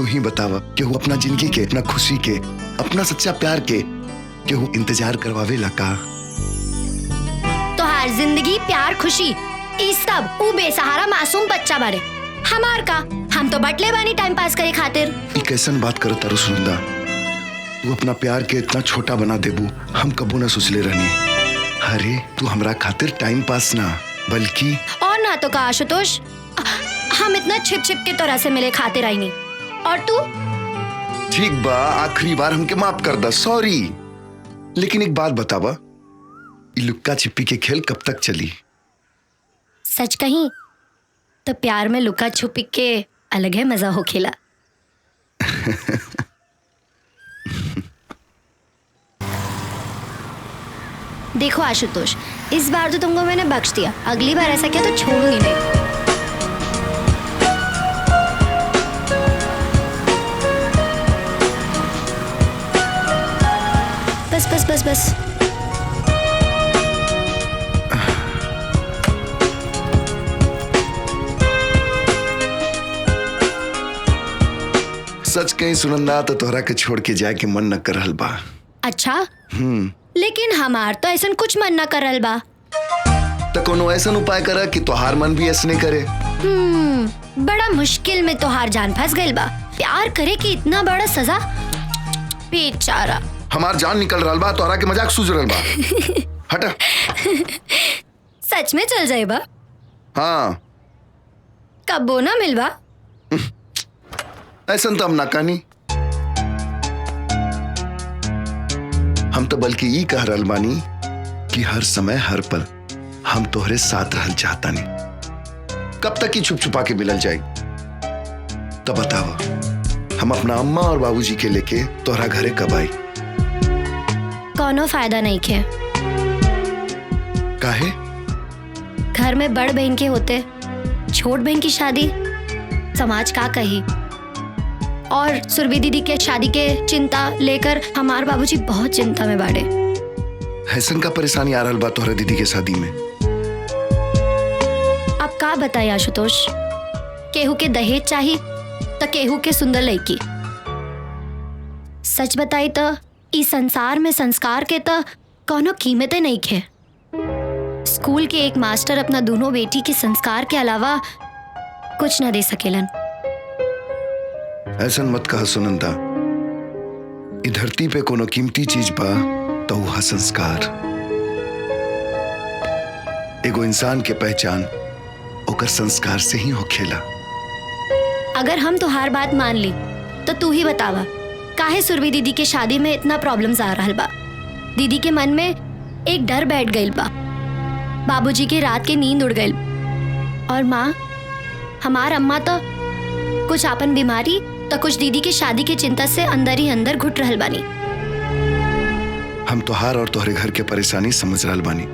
तू ही बतावा, केहू अपना जिंदगी के, अपना खुशी के, अपना सच्चा प्यार के केहू इंतजार करवावे लका? तो हर जिंदगी प्यार खुशी ई सब ऊ बेसहारा मासूम बच्चा बारे हमार का, हम तो बटले बानी टाइम पास करे खातिर। ई कैसन बात करत तारू सुनंदा? तू अपना प्यार के इतना छोटा बना देबू हम कबू ना सोचले रहनी। अरे तू हमरा खातिर टाइम पास ना बल्कि और ना तो का आशुतोष, हम इतना छिप छिप के तोरा से मिले खातिर आई नहीं। और तू? ठीक बा, आखिरी बार हमके माफ कर दा, सॉरी। लेकिन एक बात बतावा, ई लुक्का छिपी के खेल कब तक चली? सच कहीं तो प्यार में लुका छुपी के अलग है मजा हो खेला। देखो आशुतोष, इस बार तो तुमको मैंने बख्श दिया, अगली बार ऐसा किया तो छोड़ूंगी नहीं। बस बस बस बस। सच कहीं सुनंदा तो तोहरा के छोड़ के जाए के मन न कर रहल बा। अच्छा? लेकिन हमार तो ऐसा कुछ मन न करल बा। तो कोनो ऐसा उपाय करा कि तोहार मन भी ऐसने करे। बड़ा मुश्किल में तोहार जान फंस गइल बा। प्यार करे कि इतना बड़ा सजा, बेचारा। हमार जान निकल रहल बा, तोहरा के मजाक सूझ रहल बा। हटा। सच में चल जाए बा? हाँ। कबो ना मिलवा? ऐसा तो हम ना कहनी। हम तो बल्कि ये कह रहल बानी कि हर समय हर पल हम तोहरे साथ रहल चाहता नहीं। कब तक ही छुप छुपा के मिलल जाए? तो बताओ, हम अपना अम्मा और बाबूजी के लेके तोहरा घरे कब आई? कोनो फायदा नहीं खे। काहे? घर में बड़ बहन के होते छोट बहन की शादी, समाज का कही। और सुरभि दीदी के शादी के चिंता लेकर हमारे बाबूजी बहुत चिंता में बाड़े। हैसन का परेशानी आ रहल बा तोहरा दीदी के शादी में। अब का बताई आशुतोष, केहू के दहेज चाहिए तो केहू के सुंदर लड़की। सच बताई तो इस संसार में संस्कार के तो कोनो कीमतें नहीं खे। स्कूल के एक मास्टर अपना दोनों बेटी के संस्कार के अलावा कुछ न दे सकेलन। ऐसा मत कहा सुनंदा, ई धरती पे कोनो कीमती चीज बा तो वह संस्कार। एगो इंसान के पहचान ओकर संस्कार से ही होखेला। अगर हम तुहार बात मान ली तो तू ही बतावा, काहे सुरभि दीदी के शादी में इतना प्रॉब्लम्स आ रहल बा? दीदी के मन में एक डर बैठ गइल बा, बाबूजी के रात के नींद उड़ गइल। और माँ, हमार अम्मा तो कुछ आपन बीमारी तो कुछ दीदी के शादी की चिंता से अंदर ही अंदर घुट रहल बानी। हम तोहार और तोहरे घर के परेशानी समझ रहल बानी।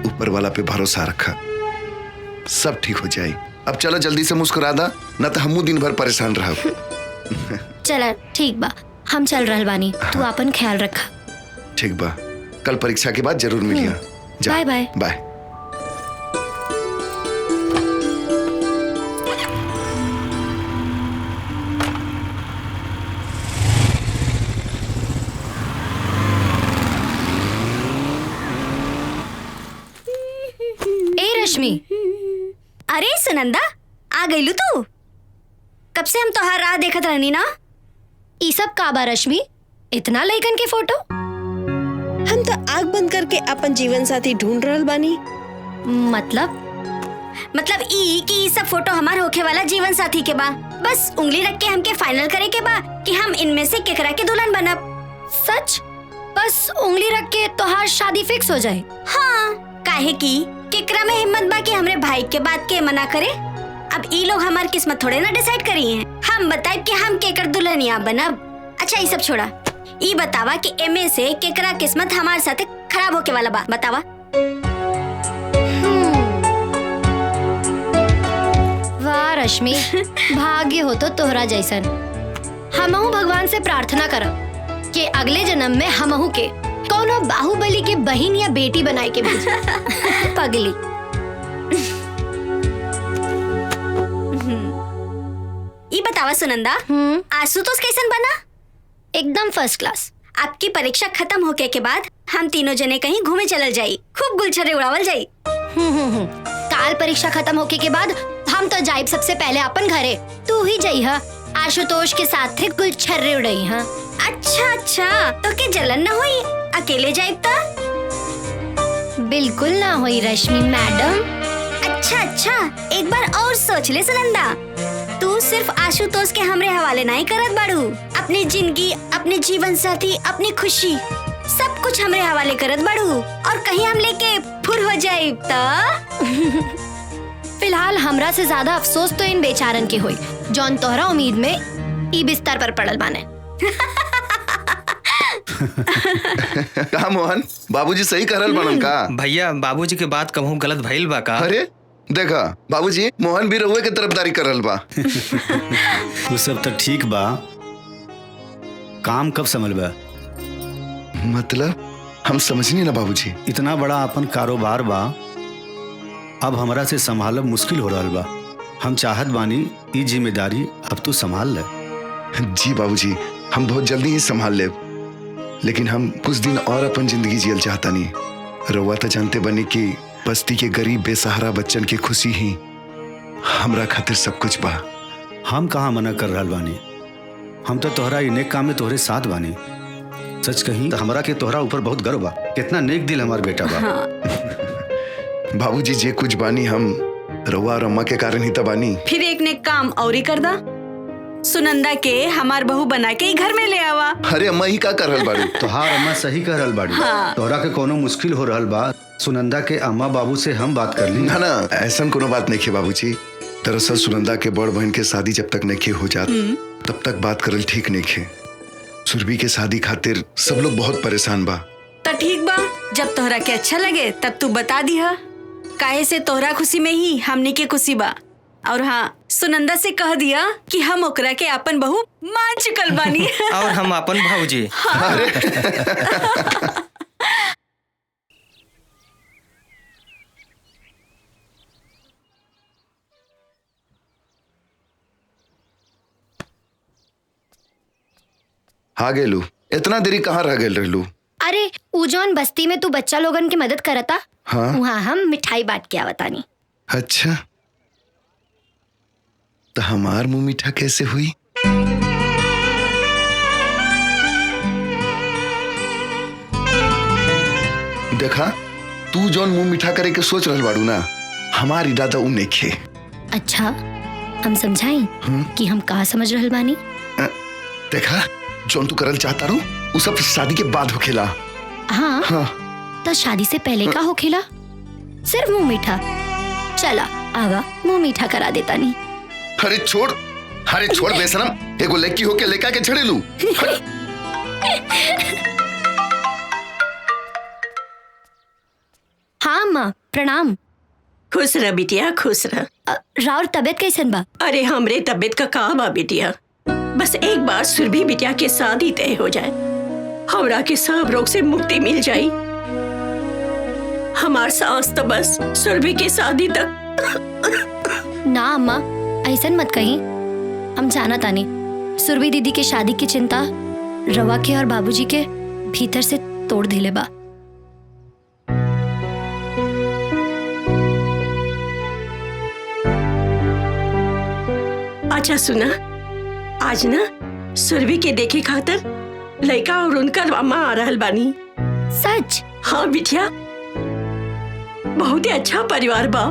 ऊपर वाला पे भरोसा रखा, सब ठीक हो जाए। अब चलो जल्दी से मुस्कुरा दा, न तो हमू दिन भर परेशान रहब। चला ठीक बा, हम चल रहल बानी। तू अपन ख्याल रखा। ठीक बा, कल परीक्षा के बाद जरूर मिलिया। By by. बाय। रश्मि, अरे सुनंदा, आ गईलू तू? कब से हम तोहार राह देखत रहनी ना। ई सब का बा रश्मि? इतना लइकन के फोटो? हम तो आँख बंद करके अपन जीवन साथी ढूंढ रहल बानी। मतलब ई कि ई सब फोटो हमार होखे वाला जीवन साथी के बा। बस उंगली रख के हमके फाइनल करे के बा कि हम इनमें से केकरा के दुल्हन बनब। सच? बस उंगली रख के तोहार शादी फिक्स हो जाए? हाँ, काहे की केकरा में हिम्मत बा कि हमरे भाई के बात के मना करे। अब ई लोग हमार किस्मत थोड़े ना डिसाइड करी हैं। हम बताए कि हम केकर दुल्हनिया बनब। अच्छा ये सब छोड़ा, ई बतावा कि एमे से केकरा किस्मत हमारे साथे खराब होके वाला बा, बतावा। वाह रश्मि, भाग्य हो तो तोहरा जैसन। हमहू भगवान से प्रार्थना करब कि अगले जन्म में हमहू के कोनो बाहुबली के बहन या बेटी बनाए के भेज। पगली। ये बतावा सुनंदा, आशुतोष कैसन बना? एकदम फर्स्ट क्लास। आपकी परीक्षा खत्म होके के बाद हम तीनों जने कहीं घूमे चलल जाई, खूब गुलछर्रे उड़ावल जाई। काल परीक्षा खत्म होके के बाद हम तो जाइब सबसे पहले अपन घरे। तू ही जाई हा आशुतोष के साथ थे गुलछर्रे उड़ाई हा। अच्छा, तो के जलन न हुई अकेले जाइब ता? बिल्कुल ना हुई रश्मि मैडम। अच्छा, एक बार और सोच ले सुनंदा, तू सिर्फ आशुतोष के हमरे हवाले नहीं करत बाड़ू। अपनी जिंदगी, अपने जीवन साथी, अपनी खुशी सब कुछ हमरे हवाले करत बाड़ू, और कहीं हम लेके फुर हो जाए तो? फिलहाल हमरा से ज्यादा अफसोस तो इन बेचारन के हुई जौन तोहरा उम्मीद में ई बिस्तर पर पड़ल बाने। कहा मोहन, बाबूजी सही करल बनन का? भैया बाबूजी के बात कहूँ गलत भइल बा का? अरे देखा बाबूजी, मोहन भी रउए के तरफदारी करल बा। वो सब तो ठीक बा, काम कब संभल बा? मतलब हम समझनी ना बाबूजी। इतना बड़ा अपन कारोबार बा, अब हमरा से संभालब मुश्किल हो रहल बा। हम चाहत बानी ई जिम्मेदारी अब तू संभाल ले। जी बाबूजी, हम बहुत जल्दी ही संभाल ले, लेकिन हम कुछ दिन और अपन जिंदगी जियल चाहता नहीं। रउआ तो जानते बनी कि बस्ती के गरीब बेसहारा बच्चन की खुशी ही हमरा खातिर सब कुछ बा। हम कहाँ मना कर रहल बानी, हम तो तोहरा ई नेक काम में तोहरे साथ बानी। सच कहीं तो हमरा के तोहरा ऊपर बहुत गर्व बा। कितना नेक दिल हमार बेटा बा। बाबूजी, जे कुछ बानी हम रउआ और अम्मा के कारण ही तो बानी। फिर एक ने काम और ही कर दा, सुनंदा के हमार बहू बना के ही घर में ले आवा। अरे अम्मा ही का कर रहल बाड़ी? तोहार अम्मा सही कह रहल बाड़ी। तोहरा के कोनो मुश्किल हो रहल बा, सुनंदा के अम्मा बाबू से हम बात कर ली। ना ऐसा कोनो बात नहीं है बाबूजी। दरअसल सुनंदा के बड़ बहन के शादी जब तक नहीं हो जात तब तक बात करल ठीक नहीं है। सुरभि के शादी खातिर सब लोग बहुत परेशान बा। तो ठीक बा, जब तोहरा के अच्छा लगे तब तू बता दिहा, काहे से तोहरा खुशी में ही हमनी के खुशी बा। और हाँ, सुनंदा से कह दिया कि हम ओकरा के अपन बहू मान चुकल बानी। और हम अपन भाऊजी। हाँ गेलू, इतना देरी कहाँ रह गेल रहलू? अरे ऊ जौन बस्ती में तू बच्चा लोगन की मदद करता, हाँ? वहाँ हम मिठाई बांट के आवतानी। अच्छा, तो हमार मुंह मीठा कैसे हुई? देखा, तू जौन मुंह मीठा करे के सोच रहल बाड़ू ना, हमार इरादा उ नइखे। अच्छा, हम समझाई कि हम कहाँ समझ रहल बानी? देखा, जौन तू करल चाहता रू उ सब शादी के बाद होखेला। हाँ, तो शादी से पहले का होखेला? सिर्फ मुंह मीठा। चला आगा मुंह मीठा करा देता नहीं। अरे छोड़ बेशरम, एगो लड़की होके लेका के झड़ेलू। हाँ माँ, प्रणाम। खुश रह बिटिया, खुश रह। राउर तबियत कैसन बा? अरे हमरे तबियत का कहा बा बिटिया, बस एक बार सुरभि बिटिया के शादी तय हो जाए, हमरा के सब रोग से मुक्ति मिल जाई। हमार सांस तो बस सुरभि की शादी तक। ना अम्मा, ऐसन मत कही। हम जाना तानी सुरभि दीदी के शादी की चिंता रवा के और बाबूजी के भीतर से तोड़ दिले बा। अच्छा सुना, आज ना सुरभि के देखे खातिर लड़का और उनका मामा आ रहल बानी। सच? हाँ बिटिया, बहुत ही अच्छा परिवार बा,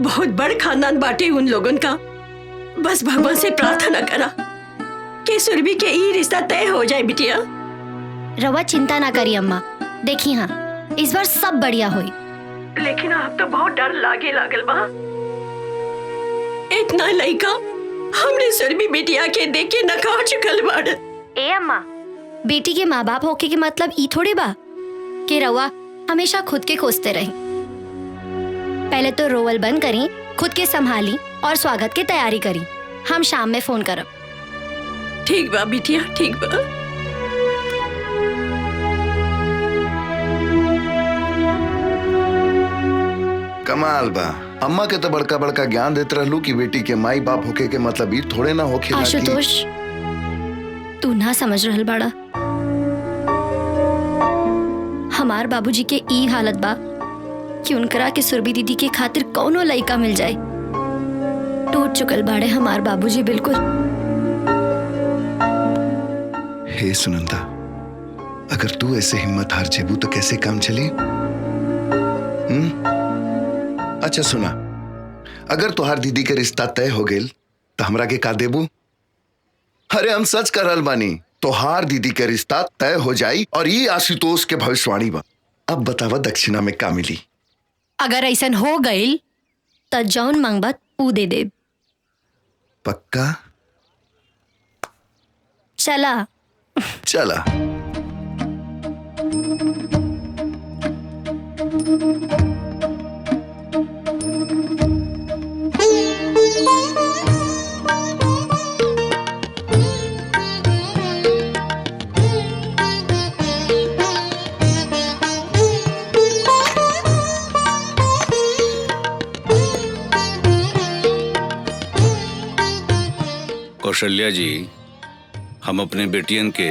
बहुत बड़ खानदान बाटे उन लोगन का। बस भगवान से प्रार्थना करा कि सुरभि के ये रिश्ता तय हो जाए बिटिया। रवा चिंता ना करी अम्मा, देखी हाँ इस बार सब बढ़िया हुई। लेकिन आप तो बहुत डर लागे लागल बा। इतना लड़का हमने सुरभि बिटिया के देख के नकार चुकल बाड़। ए अम्मा, बेटी के माँ बाप होके के मतलब ई थोड़ी बा कि रवा हमेशा खुद के कोसते रही। पहले तो रोवल बंद करी, खुद के संभाली और स्वागत की तैयारी करी। हम शाम में फोन करब। ठीक बा बिटिया, ठीक बा। कमाल बा, अम्मा के तो बड़का बड़का ज्ञान देते रहलू कि बेटी के माई बाप होके के मतलब ये थोड़े ना होके आशुतोष, तू ना समझ रहल बाड़ा। हमार बाबूजी के ई हालत बा कि उनकरा के सुरभि दीदी के खातिर कौनो लइका मिल जाए। टूट चुकल बाड़े हमार बाबूजी बिल्कुल। हे सुनंदा, अगर तू ऐसे हिम्मत हार जेबू तो कैसे काम चली? अच्छा सुना, अगर तुहार दीदी के रिश्ता तय हो गेल तो हमरा के का देबू? अरे हम सच कर रहल बानी, तुहार दीदी के रिश्ता तय हो जाई और ये आशुतोष के भविष्यवाणी बा। अब बतावा दक्षिणा में का मिली? अगर ऐसन हो गईल त जौन मांगबा ऊ दे दे। पक्का? चला चला। कौशल्या जी, हम अपने बेटियन के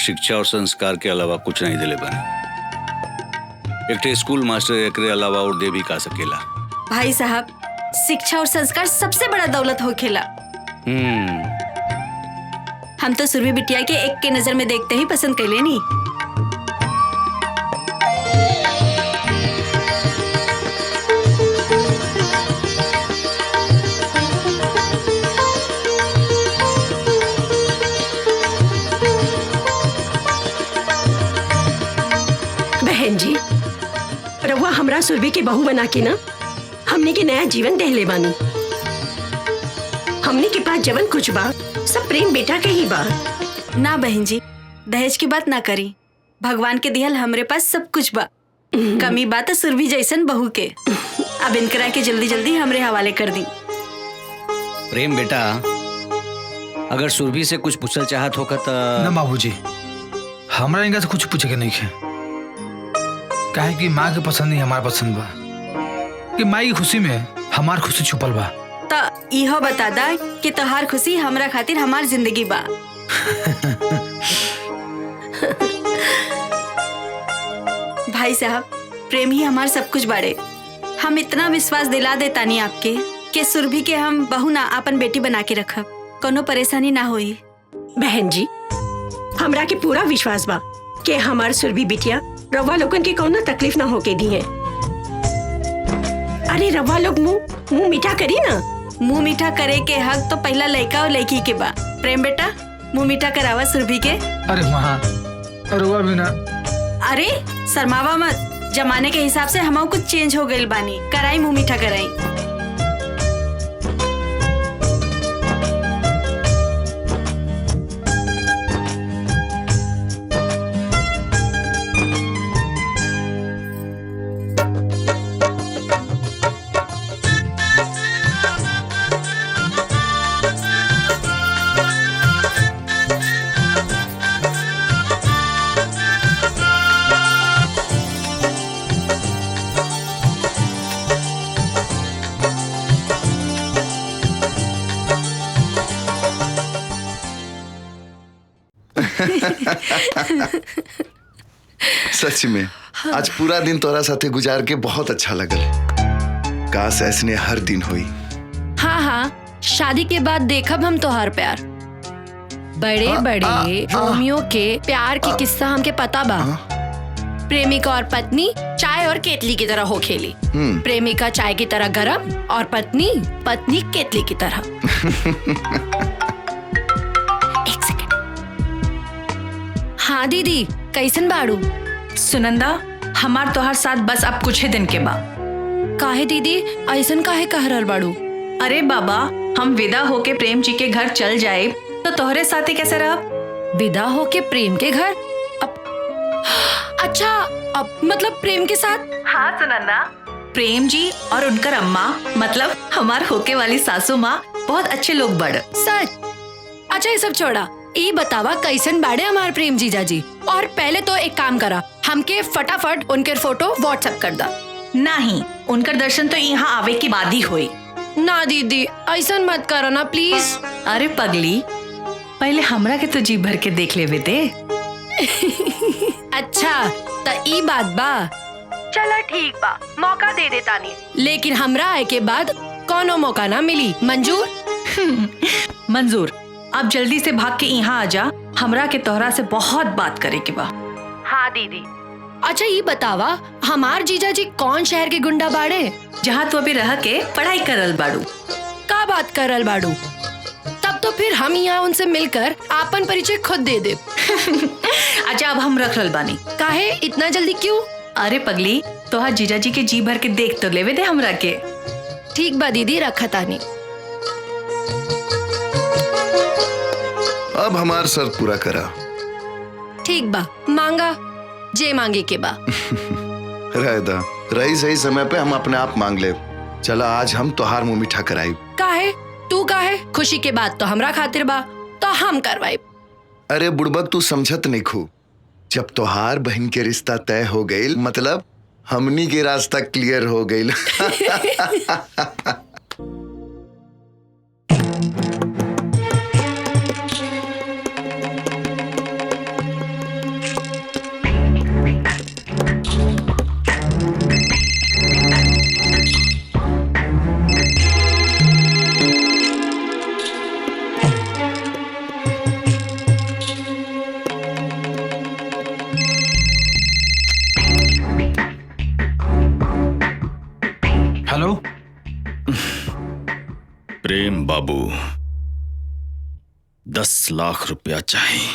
शिक्षा और संस्कार के अलावा कुछ नहीं दिले बने। एक स्कूल मास्टर एकरे अलावा और दे भी का सकेला। भाई साहब, शिक्षा और संस्कार सबसे बड़ा दौलत होखेला। हम तो सुरभि बिटिया के एक के नजर में देखते ही पसंद कर लेनी। बहन जी, रउआ हमरा सुरभि के बहू बना के ना हमने के नया जीवन दहले बानी। हमने के पास जवन कुछ बा सब प्रेम बेटा के ही बा। ना बहन जी, दहेज की बात ना करी। भगवान के दिहल हमरे पास सब कुछ बा। कमी बात है सुरभि जैसन बहू के। अब इनकरा के जल्दी जल्दी हमरे हवाले कर दी। प्रेम बेटा, अगर सुरभि से कुछ पूछल चाहत होगा तो ना बाबूजी, हमरा इनका से कुछ पूछे के नहीं है। काहे कि माँ के पसंद ही हमार पसंद बा, कि माँ की खुशी में हमार खुशी छुपल बा। तो इहो बता दा कि तोहार खुशी हमरा खातिर हमार जिंदगी बा। भाई साहब, प्रेम ही हमार सब कुछ बाड़े। हम इतना विश्वास दिला देता नहीं आपके कि सुरभि के हम बहू ना अपन बेटी बना के रखब, कोनो परेशानी ना होई। बहन जी, हमरा के पूरा विश्वास बा कि हमार सुरभि बिटिया रवा लोगन के कौनो तकलीफ ना होके दी है। अरे रवा लोग मुंह मीठा करी ना। मुंह मीठा करे के हक तो पहला लड़का और लड़की के बा। प्रेम बेटा, मुंह मीठा करावा सुरभि के। अरे माँ, रुआ भी ना। अरे शर्मावा मत, जमाने के हिसाब से हम कुछ चेंज हो गइल बानी। कराई मुंह मीठा कराई। सच में आज पूरा दिन तोरा साथे गुजार के बहुत अच्छा लगल। काश ऐसने हर दिन हुई। हाँ हाँ, शादी के बाद देखब हम तोहार प्यार। बड़े बड़े रोमियो के प्यार की किस्सा हमके पता बा। प्रेमिका और पत्नी चाय और केतली की तरह हो खेली। प्रेमिका चाय की तरह गरम और पत्नी केतली की तरह। एक सेकंड। हाँ दीदी, कैसन बाड़ू? सुनंदा, हमार तोहार साथ बस अब कुछ ही दिन के बा। काहे दीदी, ऐसन काहे कह रहल बाड़ू? अरे बाबा, हम विदा होके प्रेम जी के घर चल जाए तो तोहरे साथे कैसे रहब? विदा होके प्रेम के घर? अच्छा, अब मतलब प्रेम के साथ? हाँ सुनंदा, प्रेम जी और उनकर अम्मा मतलब हमार होके वाली सासू माँ बहुत अच्छे लोग बड़। सच? अच्छा ये सब छोड़ा, ये बतावा कैसन बाड़े हमार प्रेम जीजा जी। और पहले तो एक काम करा, हमके फटाफट उनके फोटो व्हाट्सएप कर दा। नहीं, उनकर दर्शन तो यहाँ आवे के बाद ही होई। ना दीदी ऐसा मत करो ना प्लीज। अरे पगली, पहले हमरा के तो जी भर के देख लेवे दे। अच्छा त ई बात बा। चला ठीक बा, मौका दे देता नहीं, लेकिन हमरा आए के बाद कोनो मौका ना मिली। मंजूर? मंजूर। अब जल्दी से भाग के यहाँ आ जा, हमरा के तोहरा से बहुत बात करे के बा। हाँ दीदी। अच्छा ये बतावा, हमार जीजा जी कौन शहर के गुंडा बाड़े? जहाँ तू अभी रह के पढ़ाई करल बाड़ू। का बात करल बाड़ू? तब तो फिर हम यहाँ उनसे मिलकर आपन परिचय खुद दे दे। अच्छा अब हम रख रल बानी। काहे इतना जल्दी क्यों? अरे पगली, तोहार जीजा जी के जी भर के देख तो लेवे दे हमरा के। ठीक बा दीदी, रखा तानी। अब हमार सर पूरा करा। ठीक बा, मांगा जे मांगे के बा। रहदा रही सही समय पे हम अपने आप मांग ले। चला आज हम तोहार मुंह मीठा कराई। काहे? तू काहे? खुशी के बात तो हमरा खातिर बा, तो हम करवाई। अरे बुड़बक तू समझत नहीं खू। जब तोहार बहन के रिश्ता तय हो गईल, मतलब हमनी के रास्ता क्लियर हो गईल। हेलो प्रेम बाबू, 10 लाख रुपया चाहिए।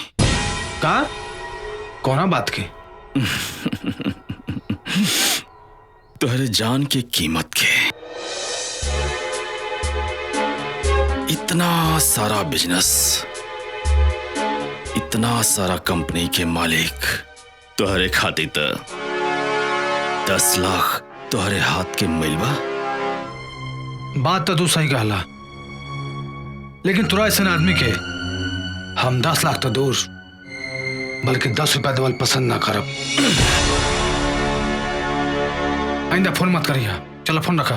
का? कौन बात की? तुहरे जान की कीमत के। इतना सारा बिजनेस, इतना सारा कंपनी के मालिक तुहरे खातिर त 10 लाख तुहरे हाथ के मिलवा। बात तो तू सही कहला, लेकिन तुरा ऐसे आदमी के हम 10 लाख तो दूर, बल्कि 10 रुपया देवल पसंद ना करब। आइंदा फोन मत करिया। चलो फोन रखा।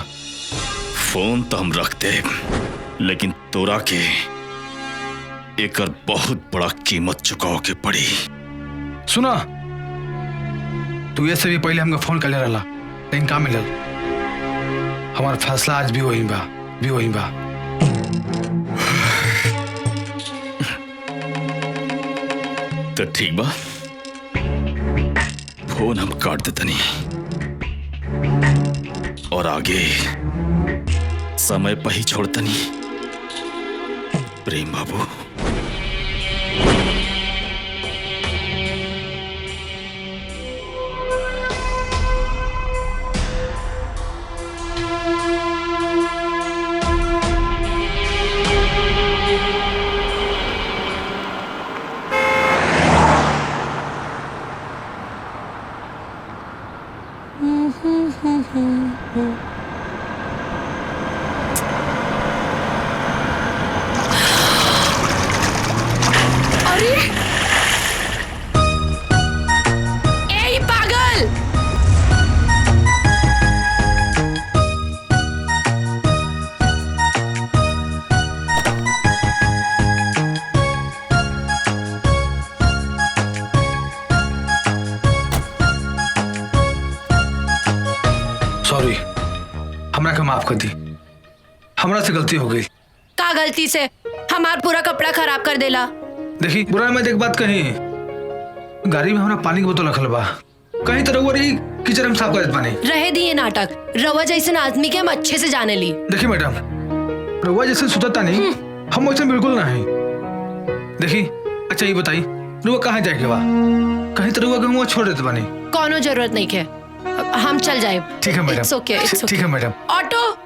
फोन तो हम रखते, लेकिन तोरा के एकर बहुत बड़ा कीमत चुकाओ के पड़ी। सुना, तू ये से भी पहले हमको फोन कर ले रहा, लेकिन का मिलल? हमारा फैसला आज भी वही बा, भी वही बा। तो ठीक बा, फोन हम काट देतनी और आगे समय पर ही छोड़तनी। प्रेम बाबू। सॉरी, हमरा के माफ कर दी। हमरा से गलती हो गई। का गलती से? हमार पूरा कपड़ा खराब कर देला। देखी, बुरा मैं एक बात कही, गाड़ी में हमरा पानी की बोतल रखल बा, कहीं तो रउआ रही किचन में साफ कर देत पानी। रहे दिए नाटक, रवा जैसे आदमी के हम अच्छे से जाने ली। देखी मैडम, रउआ जैसे सुतता नहीं, हम वैसे बिल्कुल नहीं। देखी, अच्छा ये बताई, रउआ कहाँ जाए के बा? कहीं तो रउआ के छोड़ देते पानी। कोनो जरूरत नहीं है, हम चल जाए। ठीक है madam. It's okay, it's okay. ठीक है मैडम। ऑटो।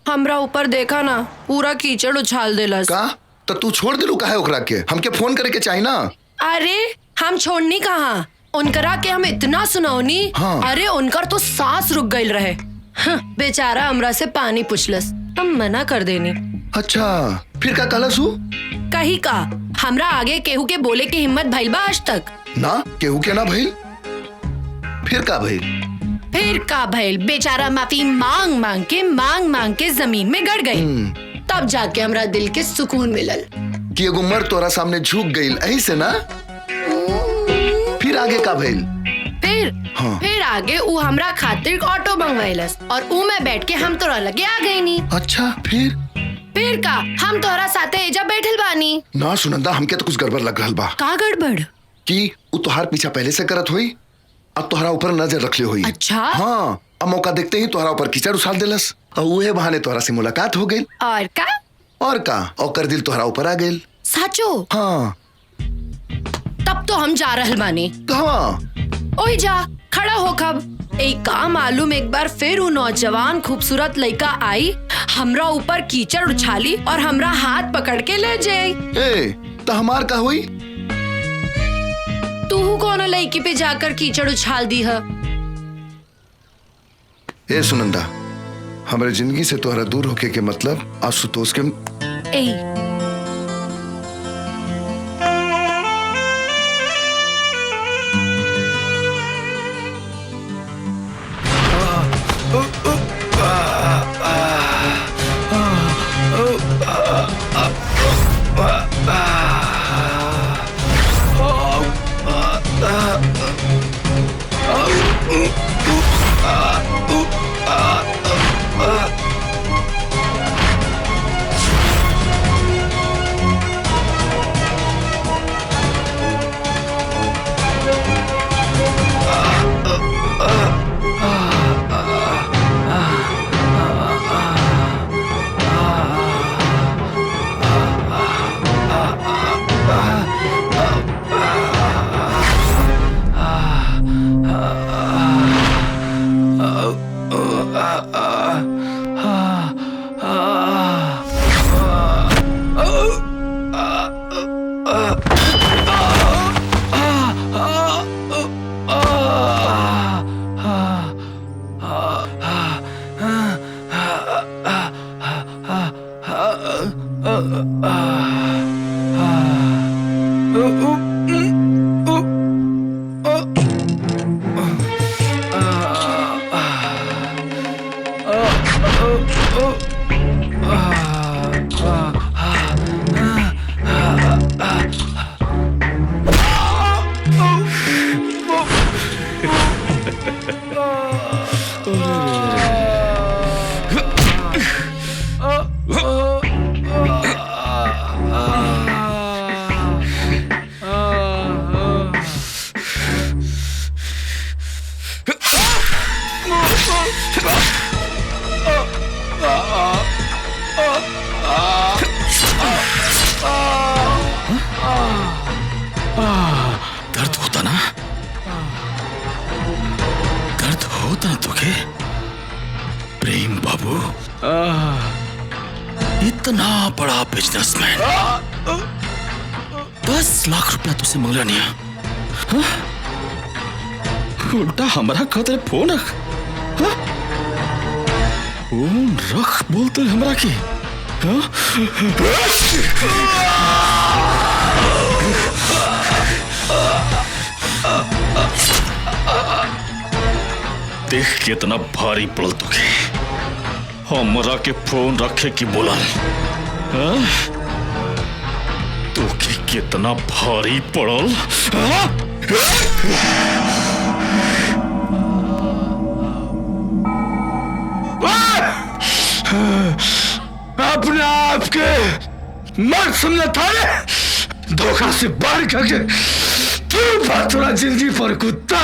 हमरा ऊपर देखा ना, पूरा कीचड़ उछाल देला। का? तो तू छोड़ दिलू काहे ओकरा के? हमके फोन करे के चाहिए ना। अरे हम छोड़नी कहाँ, उनकरा के हम इतना सुनौनी। हाँ। अरे उनकर तो सांस रुक गई रहे। बेचारा हमरा से पानी पुछलस, हम मना कर देनी। अच्छा, फिर का कहलस? कही का हमरा आगे केहू के बोले की हिम्मत भइल बा आज तक? ना केहू के ना भइल? फिर का भइल? फिर का भइल, बेचारा माफी मांग मांग के जमीन में गड़ गई। तब जाके हमरा दिल के सुकून मिलल कि एगो मर्द तोरा सामने झुक गइल, यही से ना? फिर आगे का भइल? फिर आगे उ हमरा खातिर ऑटो मंगवाइलस और उ में बैठ के हम तोरा लगे आ गई नी। अच्छा फिर का हम तोरा साथे एजा बैठल बानी। ना सुनंदा, हमके तो कुछ गड़बड़ लग रहल बा। का गड़बड़? कि उ तोहार पीछा पहले से करत होई, अब तोहरा ऊपर नजर रखले होई। अच्छा? हाँ, अब मौका देखते ही तोहरा ऊपर कीचड़ उछाल देलस और उहे बहाने तोहरा से मुलाकात हो गई। और का और दिल तोहरा ऊपर आ गइल। साचो? हाँ। तब तो हम जा रहल बानी। कहाँ? ओए जा खड़ा हो कब। एक काम मालूम, एक बार फिर वो नौजवान खूबसूरत लड़का आई, हमरा ऊपर कीचड़ उछाली और हमरा हाथ पकड़ के ले जाई। ए, तो हमार का हुई? तू कोनो लड़की पे जाकर कीचड़ उछाल दी है? ए सुनंदा, हमारे जिंदगी से तोहरा दूर होके के मतलब आशुतोष के दर्द होता ना? दर्द होता ना तुझे? प्रेम बाबू इतना बड़ा बिजनेसमैन 10 लाख रुपया तुझसे मांगला नहीं है, उल्टा हमारा खातिर फोन रख। फोन रख बोलते हमरा की। देख कितना भारी पड़ल तुके, हमरा के फोन रखे की बोला तुके कितना भारी पड़ल। अपने आप के मर्द समझा था, धोखा से बाहर करके तू थोड़ा जिंदगी पर कुत्ता।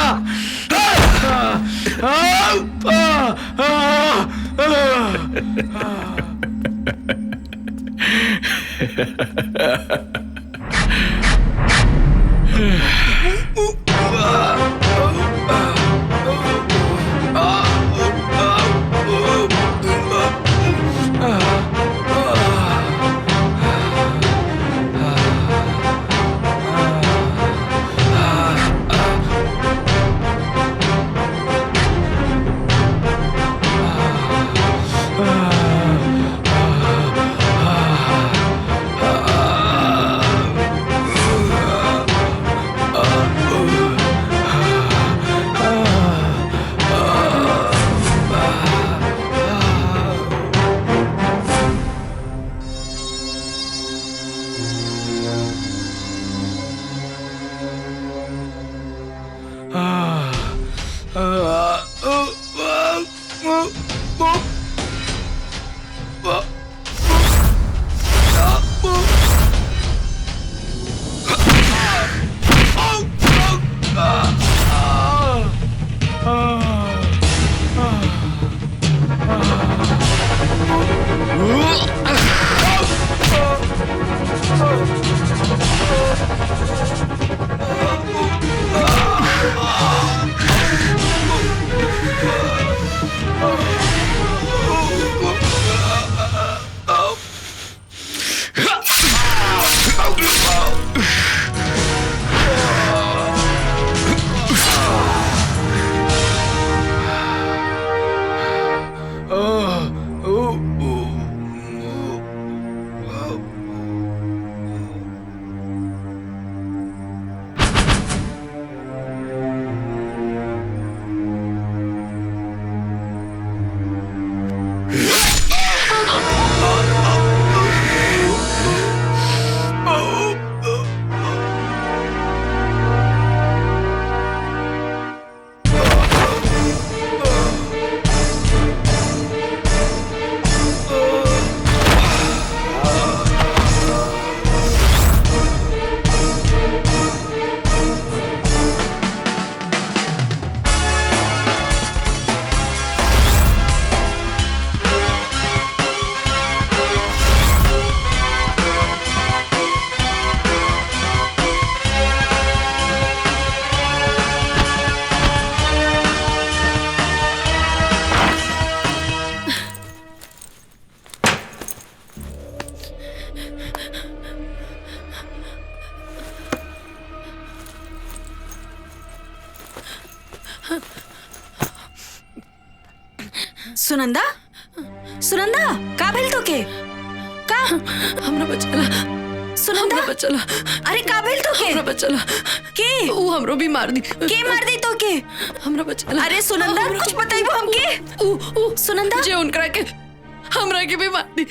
सुनंदा सुनंदा का भेल तो के का हमरा बचला सुनंदा हमरा बचला अरे का भेल तो के हमरा बचला के ऊ हमरो भी मार दी के मार दी तो के हमरा बचला अरे सुनंदा कुछ बताइबो हमके ऊ सुनंदा जे उनकरा के हमरा के भी मार दी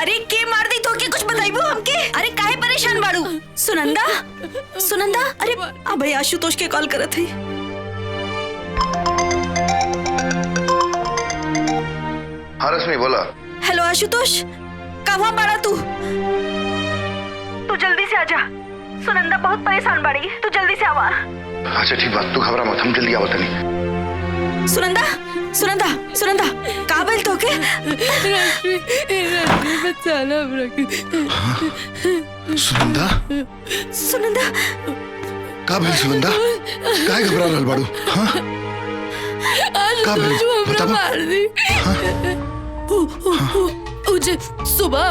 अरे के मार दी तो के कुछ बताइबो हमके अरे काहे परेशान बाड़ू सुनंदा सुनंदा अरे अबे आशुतोष के कॉल करत है हाँ रश्मि बोला। हेलो आशुतोष कहाँ बाड़ा तू जल्दी से आजा सुनंदा बहुत परेशान बाड़ी तू जल्दी से आवा अच्छा ठीक बात, तू घबरा मत, हम जल्दी आवत नहीं। सुनंदा सुनंदा सुनंदा का भेल तो के बचाना हमरा के सुनंदा सुनंदा का भेल सुनंदा, काहे घबरा रहल बाड़ू? हाँ का भेल बताबो। मार दी उजे सुबह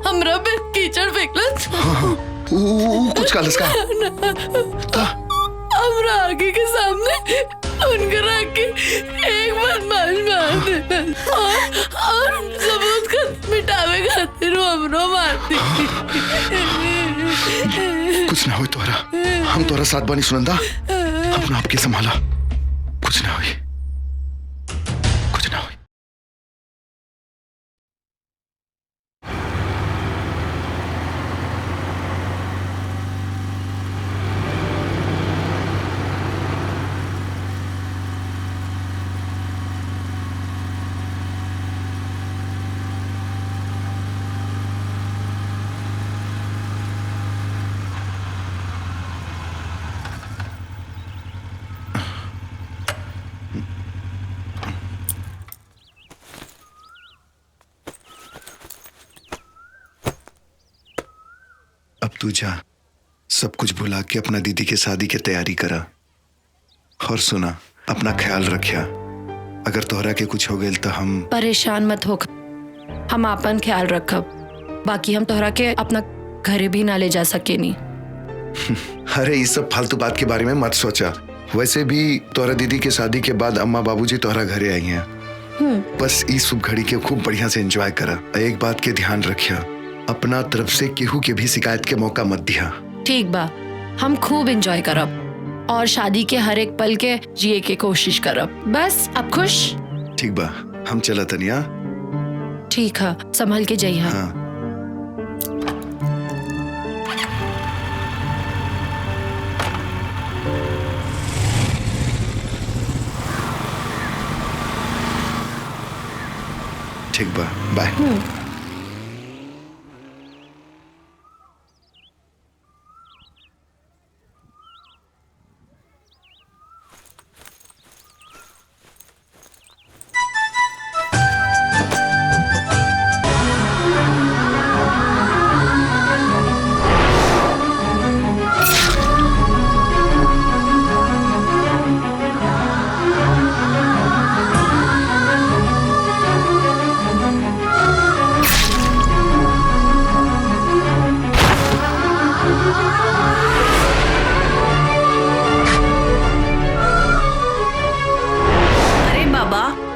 हमरा पे कीचड़ फेंकलस। कुछ कालस का हमरा आगे के सामने उनके रख के एक बदमाश मार देता और सबूत का मिटावे खातिर हमरो मार दी। कुछ ना हो तोरा, हम तोरा साथ बानी सुनंदा, अपना आप के संभाला, कुछ ना हुई कुछ ना हुई। अब तू जा, सब कुछ भुला के अपना दीदी के शादी की तैयारी करा। और सुना, अपना ख्याल रखिया, अगर तोहरा के कुछ हो गए तो हम परेशान मत हो, हम आपन ख्याल रखब। बाकी हम तोहरा के अपना घरे भी ना ले जा सके नी। अरे ये सब फालतू बात के बारे में मत सोचा। वैसे भी तोहरा दीदी के शादी के बाद अम्मा बाबूजी तोहरा घरे आई हैं। बस इस शुभ घड़ी के खूब बढ़िया से एंजॉय करा। एक बात के ध्यान रखिया, अपना तरफ से केहू के भी शिकायत के मौका मत दिया। ठीक बा, हम खूब एंजॉय करब और शादी के हर एक पल के जिए के कोशिश करब। बस अब खुश। ठीक बा, हम चला तनिया। ठीक है, संभल के जाइए। हाँ ठीक बा, बाय।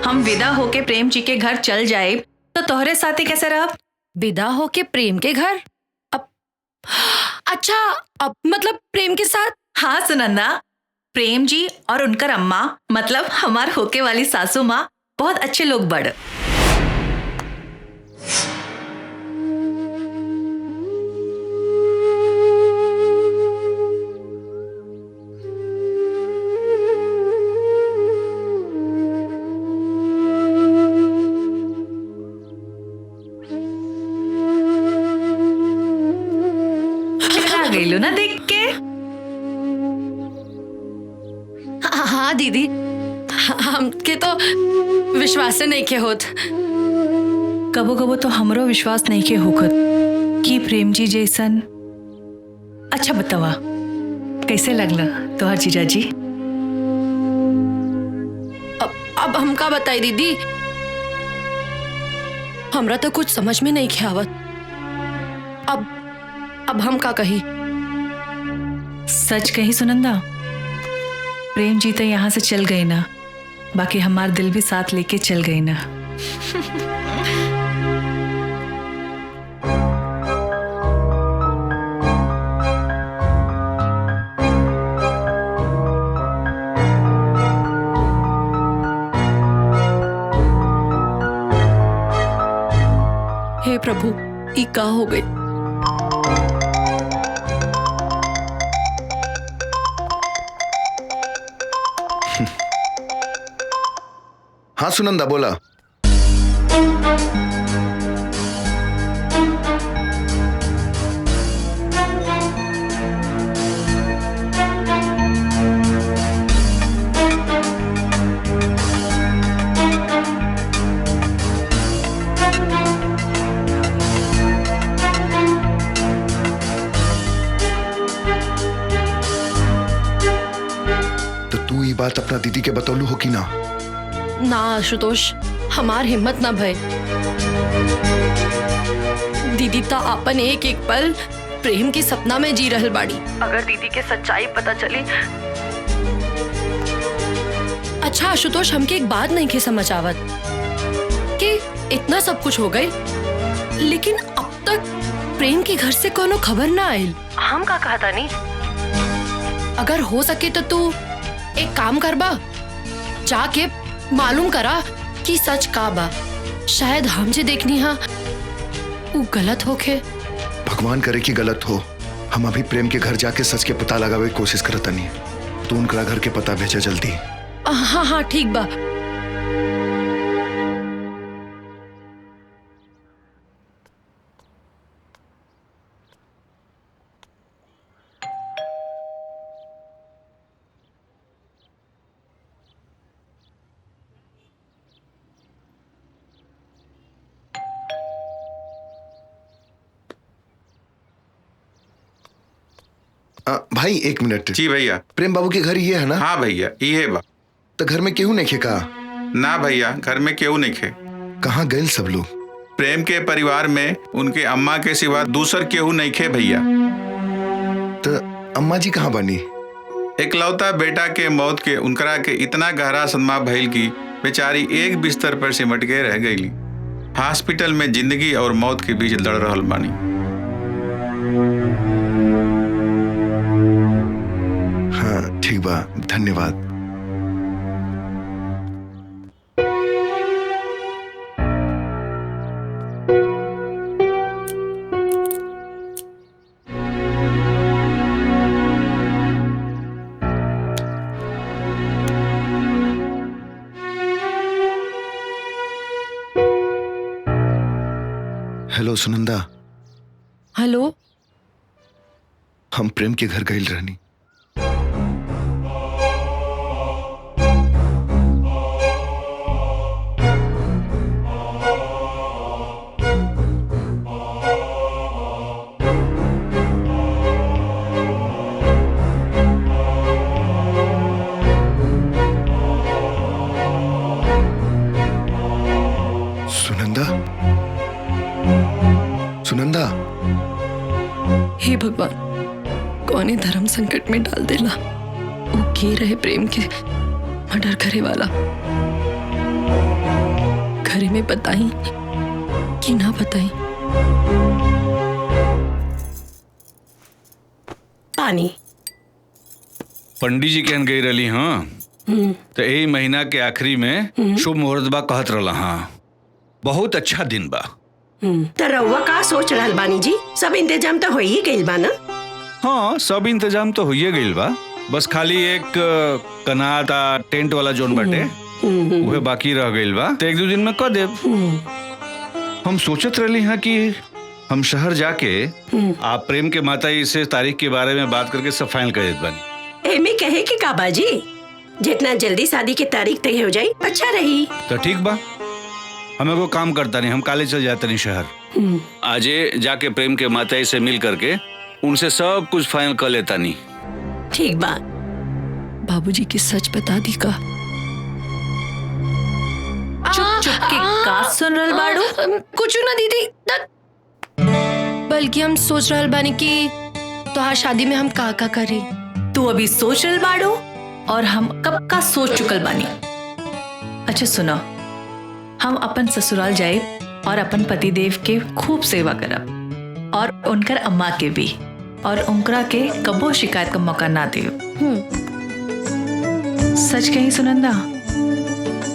हम विदा होके प्रेम जी के घर चल जाए तो तोहरे साथे कैसे रह? विदा होके प्रेम के घर? अब अच्छा, अब मतलब प्रेम के साथ? हाँ सुनंदा, प्रेम जी और उनकर अम्मा मतलब हमार होके वाली सासू माँ बहुत अच्छे लोग बड़। गईलो ना देख के? हाँ दीदी, हमके तो विश्वास नहीं के होत। कबो कबो तो हमरो विश्वास नहीं के होखत कि प्रेम जी जैसन। अच्छा बतावा, कैसे लगला तोहर जीजा जी? अब हम का बताई दीदी, हमरा तो कुछ समझ में नहीं ख्यावत। अब हम का कही? सच कही सुनंदा, प्रेम जी तो यहाँ से चल गई ना, बाकी हमार दिल भी साथ लेके चल गई ना। हे प्रभु, ई का हो गई? हाँ सुनंदा बोला। तो तू ये बात अपना दीदी के बतौलू हो कि ना? ना आशुतोष, हमार हिम्मत ना भय। दीदी तो अपन एक एक पल प्रेम के सपना में जी रहल बाड़ी। अगर दीदी के सच्चाई पता चली। अच्छा आशुतोष, हमके एक बात नहीं के समझ आवत कि इतना सब कुछ हो गई, लेकिन अब तक प्रेम के घर से कोनो खबर ना आयल। हम का कहता नहीं? अगर हो सके तो तू एक काम करबा, जाके मालूम करा कि सच का बा। शायद हम जे देखनी हा वो गलत होके। भगवान करे कि गलत हो। हम अभी प्रेम के घर जाके सच के पता लगावे की कोशिश करत नहीं। तू उनका घर के पता भेजा जल्दी। हाँ हाँ ठीक बा। भाई एक मिनट। जी भैया। प्रेम बाबू के घर ये है ना? हाँ भैया ये बा। तो घर में केहू नहीं खे का? ना भैया, घर में केहू नहीं खे। कहाँ गए सब लोग? प्रेम के परिवार में उनके अम्मा के सिवा दूसर केहू नहीं खे भैया। तो अम्मा जी कहाँ बनी? इकलौता बेटा के मौत के उनकरा के इतना गहरा सदमा भइल की बेचारी एक बिस्तर पर सिमट के रह गई। हॉस्पिटल में जिंदगी और मौत के बीच लड़ रहल बानी। हाँ ठीक बा, धन्यवाद। हेलो सुनंदा। हेलो। हम प्रेम के घर गए रहनी। सुनंदा, सुनंदा। हे भगवान, कौने धर्म संकट में डाल देला। वो के रहे प्रेम के मर्डर करे वाला। घरे में बताई कि ना बताई? पानी। पंडित जी कहन गई रही। हाँ तो यही महीना के आखिरी में शुभ मुहूर्त बा कहत रहा। हाँ बहुत अच्छा दिन बा। तो रउआ का सोच रहल बानी जी? सब इंतजाम तो हो ही गइल बा ना? हाँ सब इंतजाम तो होइए गइल बा, बस खाली एक कनाता टेंट वाला जोन बाटे उहे बाकी रह गइल बा। तो एक दो दिन में कर देब। हम सोचत रही हैं कि हम शहर जाके आप प्रेम के माता जी से तारीख के बारे में बात करके सब फाइनल कर देत बानी। एमे कहे कि का बाजी, जितना जल्दी शादी की तारीख तय हो जाई अच्छा रही। तो ठीक बा, हमें को काम करता नहीं, हम काले चल जाते नहीं शहर। आजे जाके प्रेम के माता जी से मिल करके उनसे सब कुछ फाइनल कर लेता नहीं। ठीक बा। बाबूजी की सच बता दी का? चुप चुप के का सुन रहल बाड़ू? कुछ ना दीदी, बल्कि हम सोच रहल बानी कि तोहार शादी में हम का करी। तू अभी सोच रहल बाड़ू और हम कब का सोच चुकल बानी। अच्छा सुनो, हम अपन ससुराल जाए और अपन पतिदेव के खूब सेवा करब और उनकर अम्मा के भी, और उनकरा के कबो शिकायत का मौका ना दे। सच कही सुनंदा,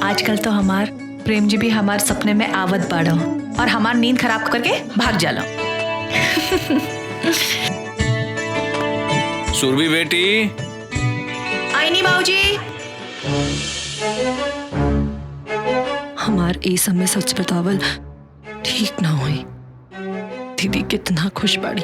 आजकल तो हमार प्रेम जी भी हमार सपने में आवत बाड़ो और हमार नींद खराब करके भाग जाला। सुरभि बेटी, आई नहीं बाबूजी। हमार ए समय सच बतावल ठीक ना हुई। दीदी कितना खुश बाड़ी।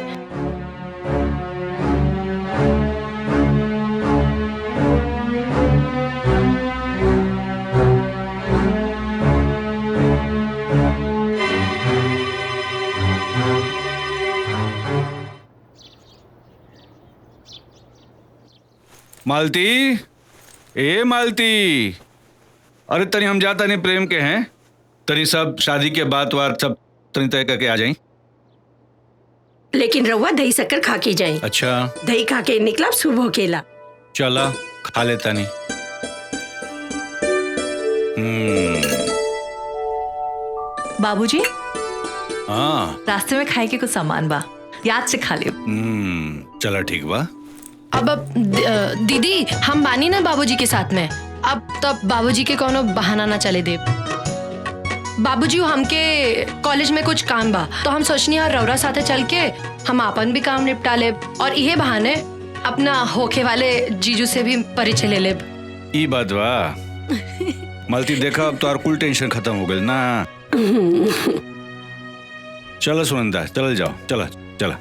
मालती, ए मालती, अरे तनी हम जाता नहीं प्रेम के हैं, तनी सब शादी के बात वार सब तनी तय करके आ जाई। लेकिन रउआ दही शक्कर खा के जाए। अच्छा, दही खा के निकला सुबह केला। चला खा लेता नहीं। बाबूजी, हाँ, रास्ते में खाए के कुछ सामान बा, याद से खा लियो। चला ठीक बा। अब दीदी हम बानी ना बाबूजी के साथ में, अब तब बाबूजी के कोनो बहाना ना चले दे। बाबूजी हमके कॉलेज में कुछ काम बा, तो हम सोचनी और रौरा साथे चल के हम अपन भी काम निपटा ले और इहे बहाने अपना होके वाले जीजू से भी परिचय ले ले। ई बात बा। मालती देखा, अब तो और कुल टेंशन खत्म हो गई ना। चलो सुनंदा, चल जाओ, चला चला।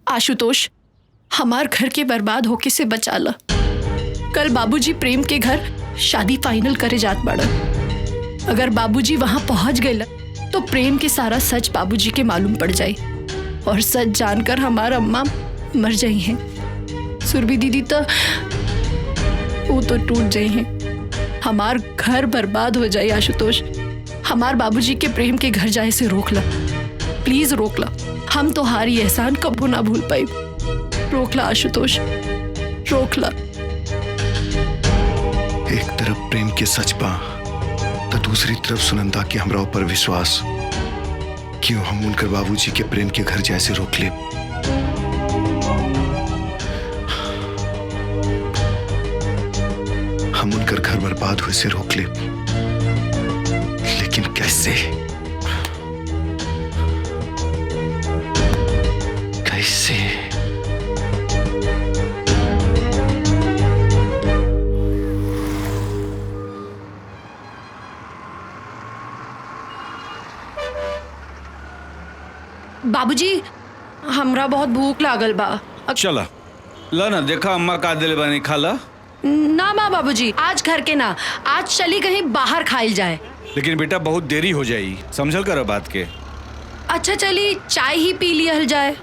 आशुतोष, हमार घर के बर्बाद होके से बचा ला। कल बाबूजी प्रेम के घर शादी फाइनल करे जात बाड़ा। अगर बाबूजी वहां पहुंच गए तो प्रेम के सारा सच बाबूजी के मालूम पड़ जाए और सच जानकर हमारा अम्मा मर जाई हैं। सुरभि दीदी तो वो तो टूट जाई हैं। हमार घर बर्बाद हो जाए। आशुतोष, हमार बाबूजी के प्रेम के घर जाए से रोक ला, प्लीज रोक ला। हम तो हारी एहसान कबू ना भूल पाई। रोक ला आशुतोष, रोक ला। एक तरफ प्रेम के सच बा तो दूसरी तरफ सुनंदा के हमरा ऊपर विश्वास। क्यों हम उनकर बाबूजी के प्रेम के घर जैसे रोक ले? हम उनकर घर बर्बाद हुए से रोक ले, लेकिन कैसे? कैसे? बाबूजी, हमरा बहुत भूख लागल बा। चला ला ना, देखा अम्मा का दिल बानी, खा ला। ना माँ बाबूजी, आज घर के ना, आज चली कहीं बाहर खाइल जाए। लेकिन बेटा बहुत देरी हो जाई, समझल कर बात के। अच्छा चली चाय ही पी लियल जाए।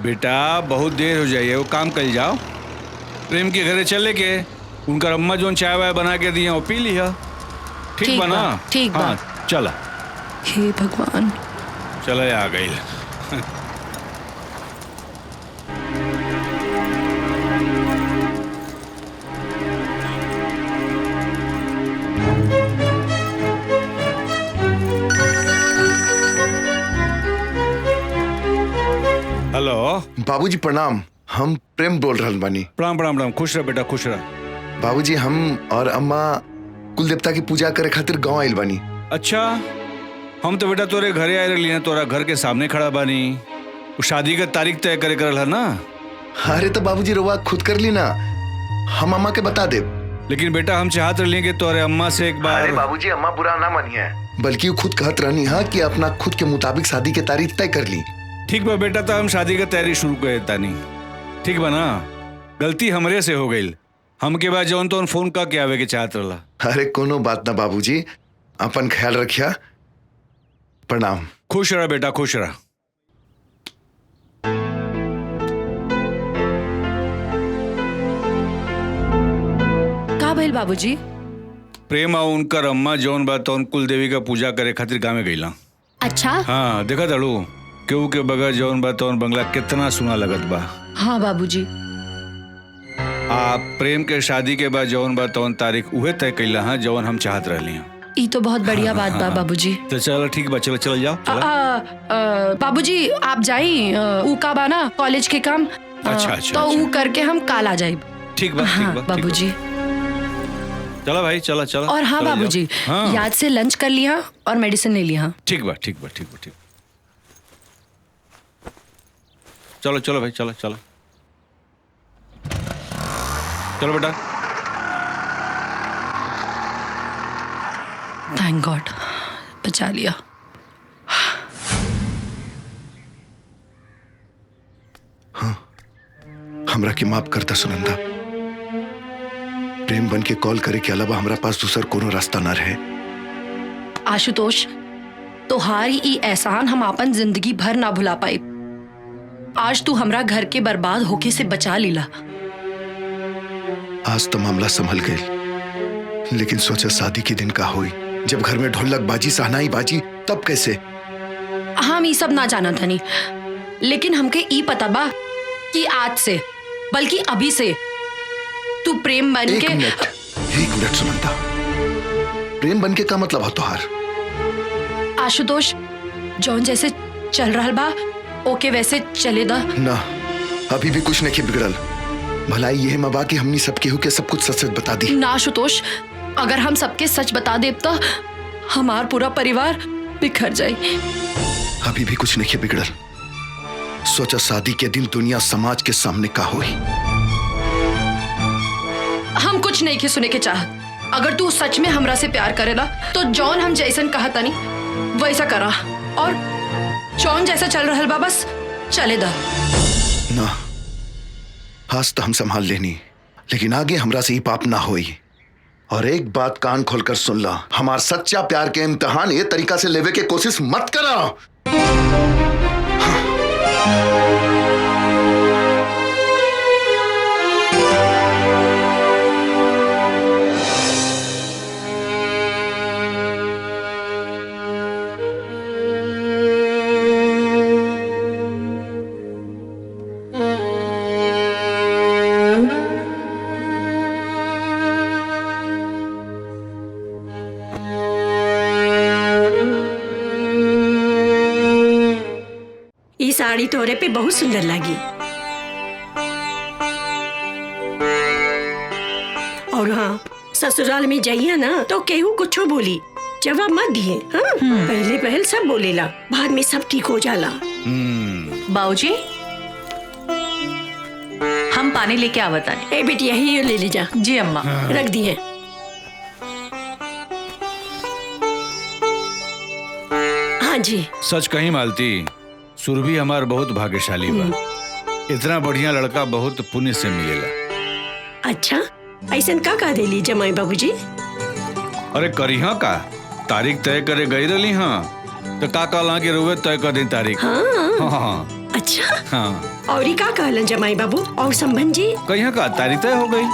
बेटा बहुत देर हो जाइए, वो काम कर जाओ। प्रेम के घरे चले के उनका अम्मा जो चाय वाय बना के दिया वो पी लिया। ठीक बना? ठीक बा। हाँ चला। हे भगवान, चला आ गई। हेलो बाबूजी प्रणाम, हम प्रेम बोल रहल बानी। प्रणाम प्रणाम प्रणाम, खुश रह बेटा, खुश रह। बाबूजी हम और अम्मा कुल देवता की पूजा करे खातिर गांव आइल बानी। अच्छा, हम तो बेटा तोरे घरे आए रही, तोरा घर के सामने खड़ा बानी। वो शादी का तारीख तय करे करल है ना। अरे तो बाबूजी रवा खुद कर ली ना, हम अम्मा के बता दे। लेकिन बेटा हम चाहत रही कि तोरे अम्मा से एक बार। अरे बाबूजी अम्मा बुरा ना मानिए, बल्कि वो खुद कहत रहनी है कि अपना खुद के मुताबिक शादी की तारीख तय कर ली। ठीक बा बेटा, तो हम शादी का तैयारी शुरू कर देता नहीं। ठीक बा ना? गलती हमरे से हो गई। हम के बाद जौन तो फोन का के आवे के चाहत रहा। अरे कोनो बात ना बाबूजी, अपन ख्याल रखिया। प्रणाम। खुश रह बेटा, खुश रह। का भइल बाबूजी? प्रेम और उनकर अम्मा जौन बा तौन कुल देवी का पूजा करे खातिर गाँव में गईला। अच्छा? हाँ देखा तड़ू, केहू के बगैर जौन बा तौन बंगला कितना सुना लगत बा। हाँ बाबूजी, आप प्रेम के शादी के बाद जौन बा तौन तारीख उहे तय कैला हाँ जौन हम चाहत रहली हैं। ई तो बहुत बढ़िया बात बा बाबूजी। तो चलो ठीक बा, चलो चल जाओ। बाबूजी आप जाई ऊ का बा ना कॉलेज के काम। अच्छा, तो ऊ करके हम काल आ जाइब। ठीक बा, ठीक बा बाबूजी। चलो भाई, चलो चलो। और हाँ बाबूजी, याद से लंच कर लिया और मेडिसिन ले लिया। ठीक बा, ठीक बा, ठीक बा, ठीक। चलो चलो भाई, चलो चलो चलो बेटा। थैंक गॉड बचा लिया। हाँ, हमरा के माफ करता सुनंदा। प्रेम बन के कॉल करे के अलावा हमरा पास दूसर कोनो रास्ता ना रहे। आशुतोष, तोहारी ई एहसान हम अपन जिंदगी भर ना भुला पाई। आज तू हमरा घर के बर्बाद होके से बचा लीला। आज तो मामला संभल गई, लेकिन सोचा शादी के दिन का हुई जब घर में ढोलक बाजी सहनाई बाजी, तब कैसे? हम ई सब ना जाना था नहीं, लेकिन हमके ई पता बा कि आज से बल्कि अभी से तू प्रेम बन के। एक मिनट सुनंदा, प्रेम बन के का मतलब हो तोहार? आशुतोष, जौन जैसे चल रहा बा ओके वैसे चले दा ना। अभी भी कुछ नहीं बिगड़ल। भलाई ये मबा कि हमनी सब केहू के सब कुछ सच सच बता दी। ना आशुतोष, अगर हम सबके सच बता दे तो हमार पूरा परिवार बिखर जाए। अभी भी कुछ नहीं बिगड़ल। सोचा शादी के दिन दुनिया समाज के सामने का हुई। हम कुछ नहीं के सुने के चाहत। अगर तू सच में हमरा से प्यार करेला तो जॉन हम जैसन कहा तनी वैसा करा, और जॉन जैसा चल रहा बा बस चले दा। ना, आज तो हम संभाल लेनी, लेकिन आगे हमरा से ही पाप ना होई। और एक बात कान खोलकर सुन ला, हमार सच्चा प्यार के इम्तिहान ये तरीका से लेवे के कोशिश मत करा। साड़ी तोरे पे बहुत सुंदर लगी। और हाँ, ससुराल में जाइए ना तो केहू कुछो बोली जवाब मत दिए। हाँ? पहले पहल सब बोलेला, बाद में सब ठीक हो जाला। बाबूजी, हम पानी लेके आवत आए। ए बेटी यही ले ले जा। जी अम्मा। रख दिए। हाँ जी। सच कहीं मालती, सुरभि हमार बहुत भाग्यशाली बा। इतना बढ़िया लड़का बहुत पुण्य से मिलेला। अच्छा, ऐसा का कह देली जमाई बाबूजी? अरे करिहा का, तारीख तय करे गई रही। हाँ तो का कहला कि रुए तय कर दी तारीख। हाँ। हाँ। अच्छा। हाँ। और का कहलन जमाई बाबू और संबंध जी? कहिया का तारीख तय हो गई।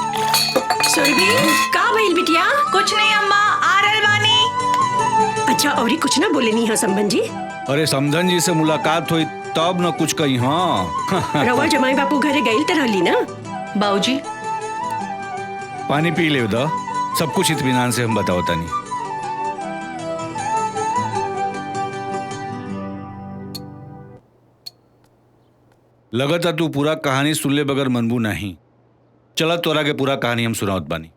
सुरभि, का भइल बिटिया? कुछ नहीं अम्मा, आ रहल बानी। अच्छा, और कुछ ना बोले नहीं है संबंध जी? अरे समधन जी से मुलाकात हुई तब न कुछ कही। हाँ। रवा जमाई बापू घरे गई तो रहली ना? बाबूजी पानी पी ले दो, सब कुछ इत्मीनान से हम बताओ तानी। लगता तू पूरा कहानी सुन ले बगैर मनबू नहीं। चला तोरा के पूरा कहानी हम सुनावत बानी।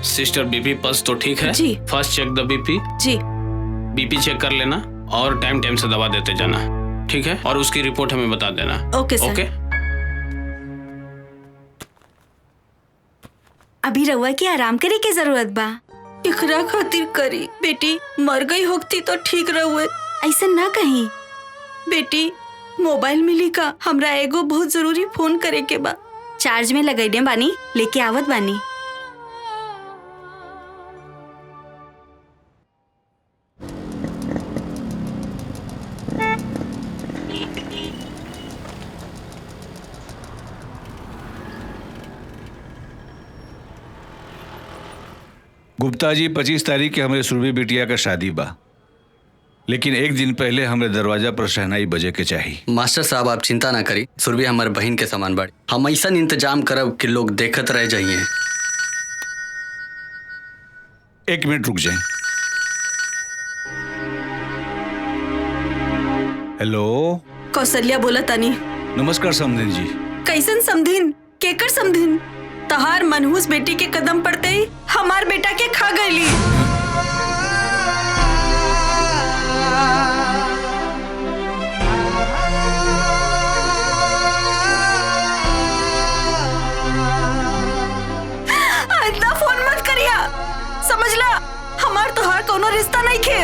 सिस्टर, बीपी पल्स तो ठीक है? जी। फर्स्ट चेक द बीपी। जी। बीपी चेक कर लेना और टाइम टाइम से दवा देते जाना, ठीक है? और उसकी रिपोर्ट हमें बता देना। ओके सर। ओके। अभी रउआ की आराम करे की जरूरत बा। इकरा खातिर करी बेटी, मर गई होती तो ठीक रहुए। ऐसा ना कहीं। बेटी मोबाइल मिली का, हमरा एगो बहुत जरूरी फोन करे के बा। चार्ज में लगैले बानी, लेके आवत बानी। गुप्ता जी 25 तारीख के हमारे सुरभि बिटिया का शादी बा, लेकिन एक दिन पहले हमारे दरवाजा पर शहनाई बजे के चाहिए। मास्टर साहब आप चिंता ना करी, सुरभि हमारे बहन के समान बाड़ी। हम ऐसा इंतजाम करब कि लोग देखत रह जाइए। एक मिनट रुक जाए। हेलो, कौशल्या बोला तानी। नमस्कार समधिन जी। कैसन समधिन? केकर समधिन? तहार मनहूस बेटी के कदम पड़ते ही हमार बेटा के खा गईली। इतना फोन मत करिया, समझला? हमार तोहार कोनो रिश्ता नहीं खे।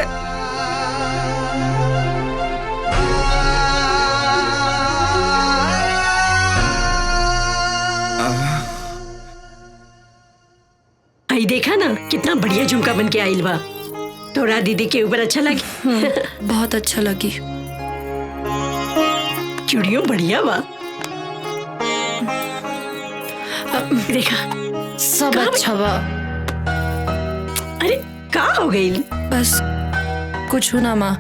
आई देखा ना कितना बढ़िया झुमका बन के आइल बा। तोरा दीदी के ऊपर अच्छा लगी? बहुत अच्छा लगी। चूड़ियों बढ़िया बा। देखा सब अच्छा बा। अरे का हो गई? बस कुछ हो ना माँ।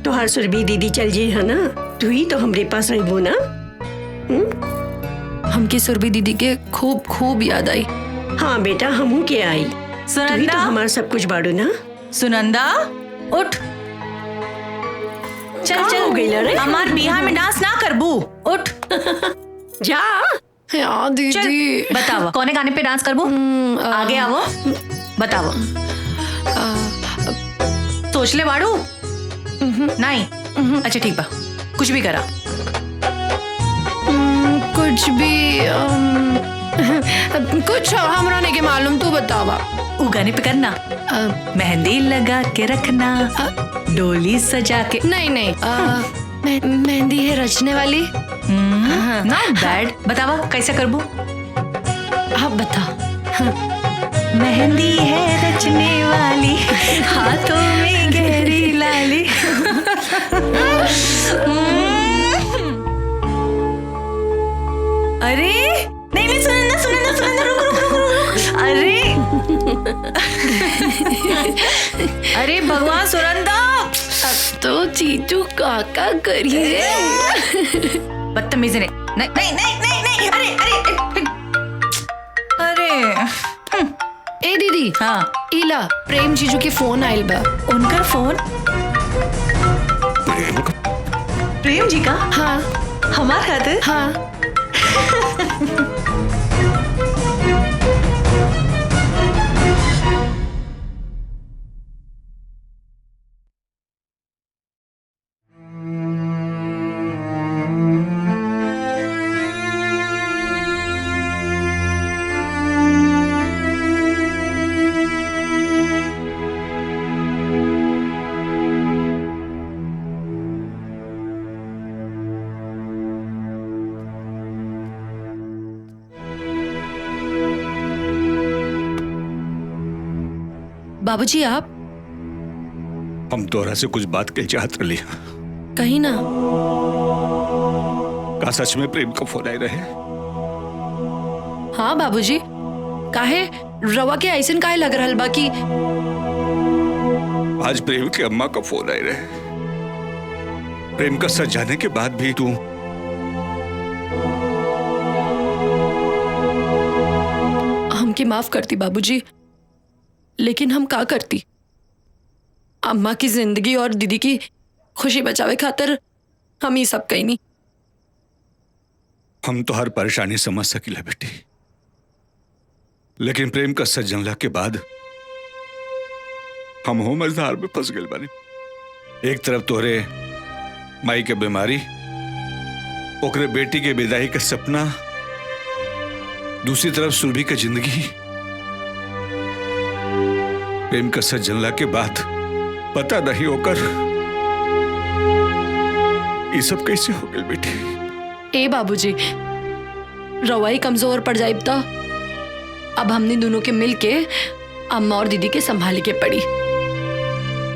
तोहार सुरभि दीदी चल जी है ना, तू ही तो हमरे पास रहबो ना। हमकी सुरभि दीदी के खूब खूब याद आई। हाँ बेटा, हमू के आई। तू ही तो हमारा सब कुछ बाड़ू ना। सुनंदा उठ, चल चल हो गई रे? हमार बिहार में डांस ना करबू, उठ जा। हाँ दीदी, बताओ कौने गाने पे डांस करबू? आगे आवो, बताओ। सोच ले बाड़ू? नहीं? अच्छा ठीक बा, कुछ भी करा। कुछ भी कुछ हमरा नहीं के मालूम, तू बतावा। वो गाने पे करना, मेहंदी लगा के रखना, डोली सजा के। नहीं नहीं, मेहंदी है रचने वाली। Not bad. बतावा कैसे करबू? आप बता। मेहंदी है रचने वाली, हाथों में गहरी लाली। अरे नहीं नहीं, सुनंदा सुनंदा सुनंदा, रुक रुक रुक रुक। अरे अरे भगवान सुनंदा, तो चीचू काका करिए। बदतमीजी नहीं नहीं नहीं नहीं नहीं नहीं। अरे अरे अरे ए दीदी। हाँ इला प्रेम जीजू के फोन आइल बा। उनका फोन? प्रेम जी का? हाँ। हमार खातिर? हाँ। बाबूजी आप? हम तोरा से कुछ बात के चाहत रही। कहीं ना। का सच में प्रेम का फोन आए रहे? हाँ बाबूजी, काहे रवा के ऐसन काहे लग रहल बा कि आज प्रेम के अम्मा का फोन आए रहे। प्रेम का सच जाने के बाद भी तू हमकी माफ करती बाबूजी, लेकिन हम का करती? अम्मा की जिंदगी और दीदी की खुशी बचावे खातिर हम ही सब कहीं नहीं। हम तो हर परेशानी समझ सकिला बेटी, लेकिन प्रेम का सच जानला के बाद हम हो मझधार में फंस गए बानी। एक तरफ तोरे माई के बीमारी, ओकरे बेटी के विदाई का सपना, दूसरी तरफ सुरभि का जिंदगी। प्रेम का सच जानला के बाद पता नहीं होकर ये सब कैसे हो गए बेटी? ए बाबूजी, रवाई कमजोर पड़ जाए तो अब हमने दोनों के मिल के अम्मा और दीदी के संभाली के पड़ी।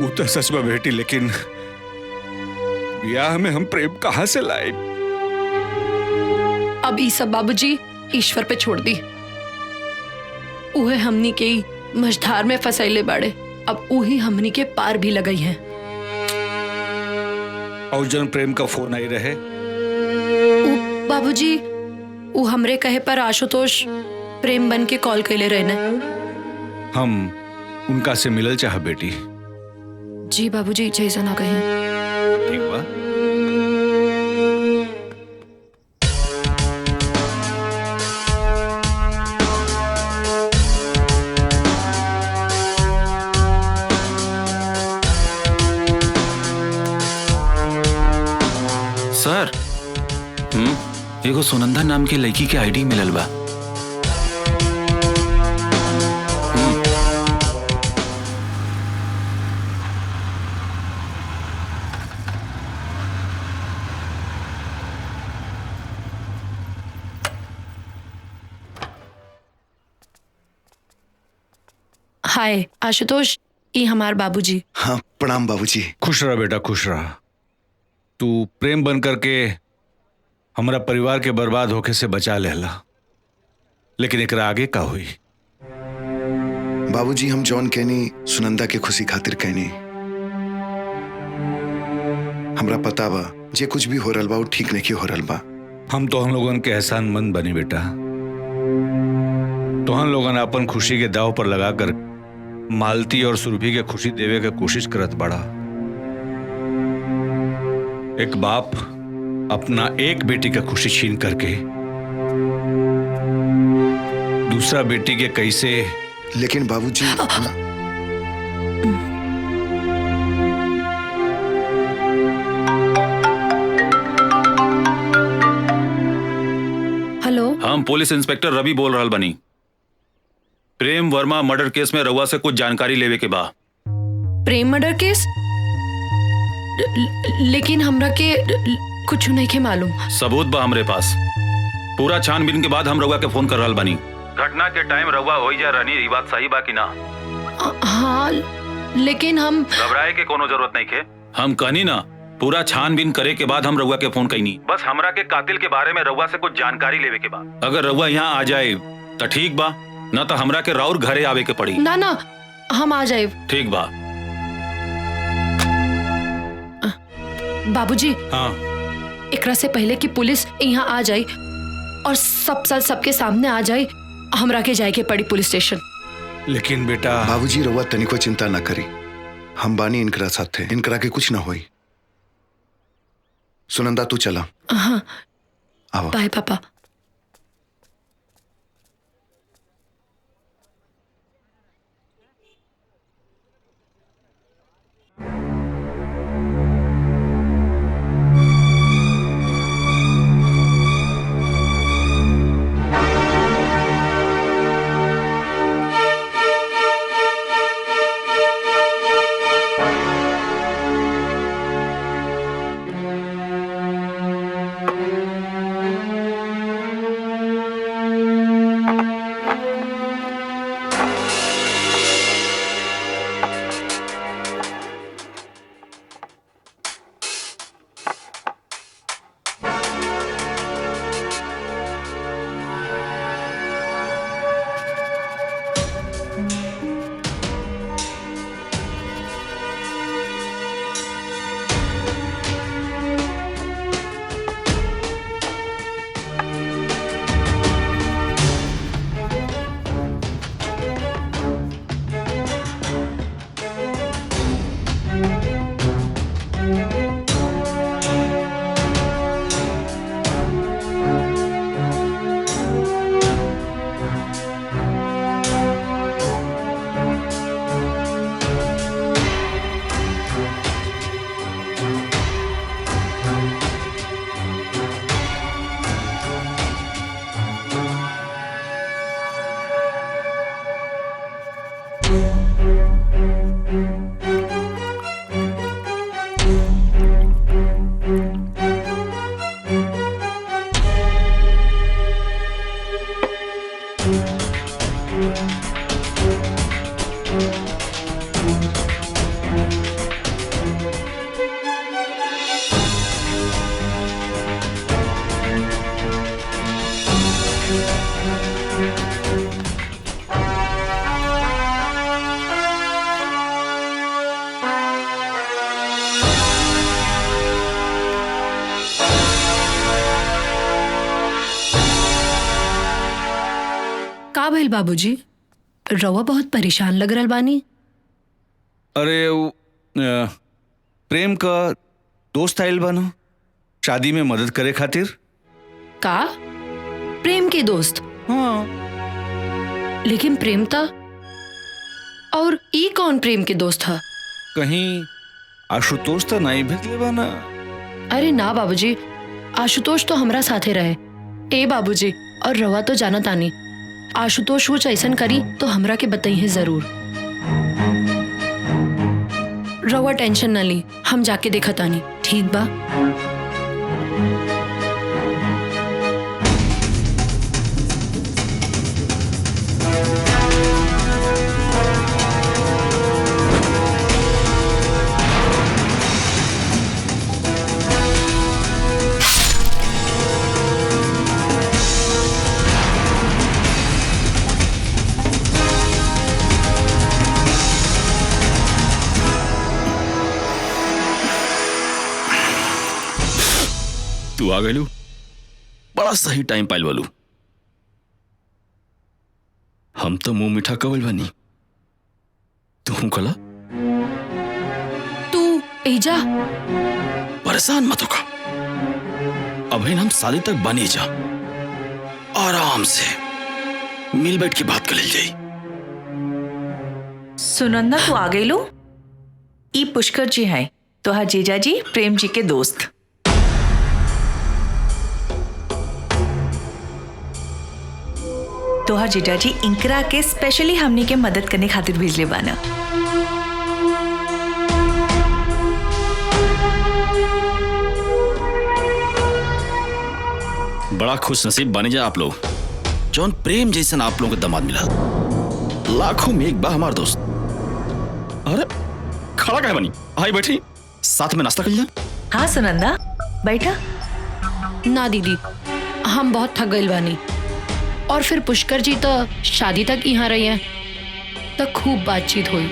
वो तो सच में बेटी, लेकिन ब्याह में हम प्रेम कहाँ से लाए? अब ई सब बाबूजी ईश्वर पे छोड़ दी। उहे हमनी के मझधार में फसैले बाड़े, अब उही हमनी के पार भी लगई है। और जन प्रेम का फोन आई रहे? बाबूजी वो हमरे कहे पर आशुतोष प्रेम बन के कॉल कैले रहने। हम उनका से मिलल चाह बेटी। जी बाबूजी, जैसा ना कहें। ठीक बा। सर, एगो सुनंदा नाम के लड़की के आईडी मिलल बा। हाय आशुतोष, ये हमार बाबूजी। हाँ प्रणाम बाबूजी। खुश रहा बेटा, खुश रहा। तू प्रेम बन करके हमारा परिवार के बर्बाद होके से बचा लेला, लेकिन एकरा आगे का हुई? बाबूजी हम जॉन कहनी सुनंदा के खुशी खातिर कहनी। हमरा पता बा जे कुछ भी हो रहा बा वो ठीक नहीं हो रहा बा। हम तो हम लोगन के एहसानमंद बनी बेटा। तो हम लोगन अपन खुशी के दाव पर लगाकर मालती और सुरभि के खुशी देवे के कोशिश करत बड़ा। एक बाप अपना एक बेटी का खुशी छीन करके दूसरा बेटी के कैसे। लेकिन बाबूजी हेलो, हम पुलिस इंस्पेक्टर रवि बोल रहा बनी। प्रेम वर्मा मर्डर केस में रउआ से कुछ जानकारी लेवे के बा। प्रेम मर्डर केस? लेकिन हमरा के कुछ नहीं के मालूम। सबूत बा हमरे पास। पूरा छानबीन के बाद हम रउआ के फोन कर रहल बनी। घटना के टाइम रउआ होई जा रहनी, ई बात सही बा कि ना? हाँ, लेकिन हम घबराए के कोनो जरूरत नहीं के। हम कहनी ना, पूरा छानबीन करे के बाद हम रउआ के फोन कईनी। बस हमरा के कातिल के बारे में रउआ से कुछ जानकारी लेवे के बा। अगर रउआ यहाँ आ जाए तो ठीक बा, ना तो हमरा के राउर घरे आवे के पड़ी। ना ना, हम आ जाए। ठीक बा। बाबूजी, हाँ, एकरा से पहले कि पुलिस यहाँ आ जाए और सबके सामने आ जाए, हमरा के जाए के पड़ी पुलिस स्टेशन। लेकिन बेटा बाबूजी रउआ तनिको चिंता ना करी, हम बानी इनकरा साथे, इनकरा के कुछ ना होई। सुनंदा तू चला। हाँ, आओ। बाय पापा। भइल बाबूजी? रवा बहुत परेशान लग रहल बानी। अरे प्रेम का दोस्त आयल बनो शादी में मदद करे खातिर। का? प्रेम के दोस्त? हाँ। लेकिन प्रेम था और ई कौन प्रेम के दोस्त था? कहीं आशुतोष तो नहीं भेजले बना? अरे ना बाबूजी, आशुतोष तो हमरा साथे रहे। ए बाबूजी, और रवा तो जाना तानी, आशुतोष कुछ ऐसन करी तो हमरा के बताइए जरूर। रवा टेंशन न ली, हम जाके देखा तानी, ठीक बा? तू आ गलू, बड़ा सही टाइम पाइल वालू। हम तो मुंह मीठा कवल बनी, तू कला। तू एजा परेशान मत होगा, अभी हम शादी तक बनी जा, आराम से मिल बैठ के बात कर ले जाई। सुनंदा तू आ गई लो। ई पुष्कर जी हैं, तोहार जीजा जी प्रेम जी के दोस्त। तोहार जीजा जी इंकरा के स्पेशली हमनी के मदद करने खातिर भेजले बाना। बड़ा खुश नसीब बने जा आप लोग, जौन प्रेम जैसन आप लोगों को दामाद मिला। लाखों में एक बा हमार दोस्त। अरे खड़ा क्या बनी, आई बैठी, साथ में नाश्ता कर लिया। हाँ सुनंदा बैठा। ना दीदी, हम बहुत थक गए बानी, और फिर पुष्कर जी तो शादी तक यहाँ रहे हैं, तो खूब बातचीत हुई।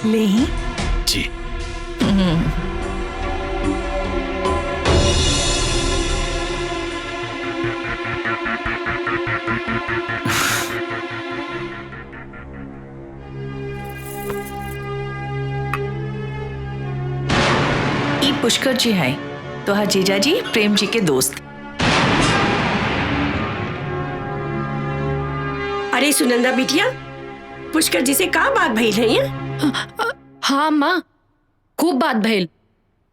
ले ही जी। ई पुष्कर जी हैं, तोहार जीजा जी प्रेम जी के दोस्त। अरे सुनंदा बिटिया, पुष्कर जी से का बात भइल है? हाँ माँ, खूब बात भइल।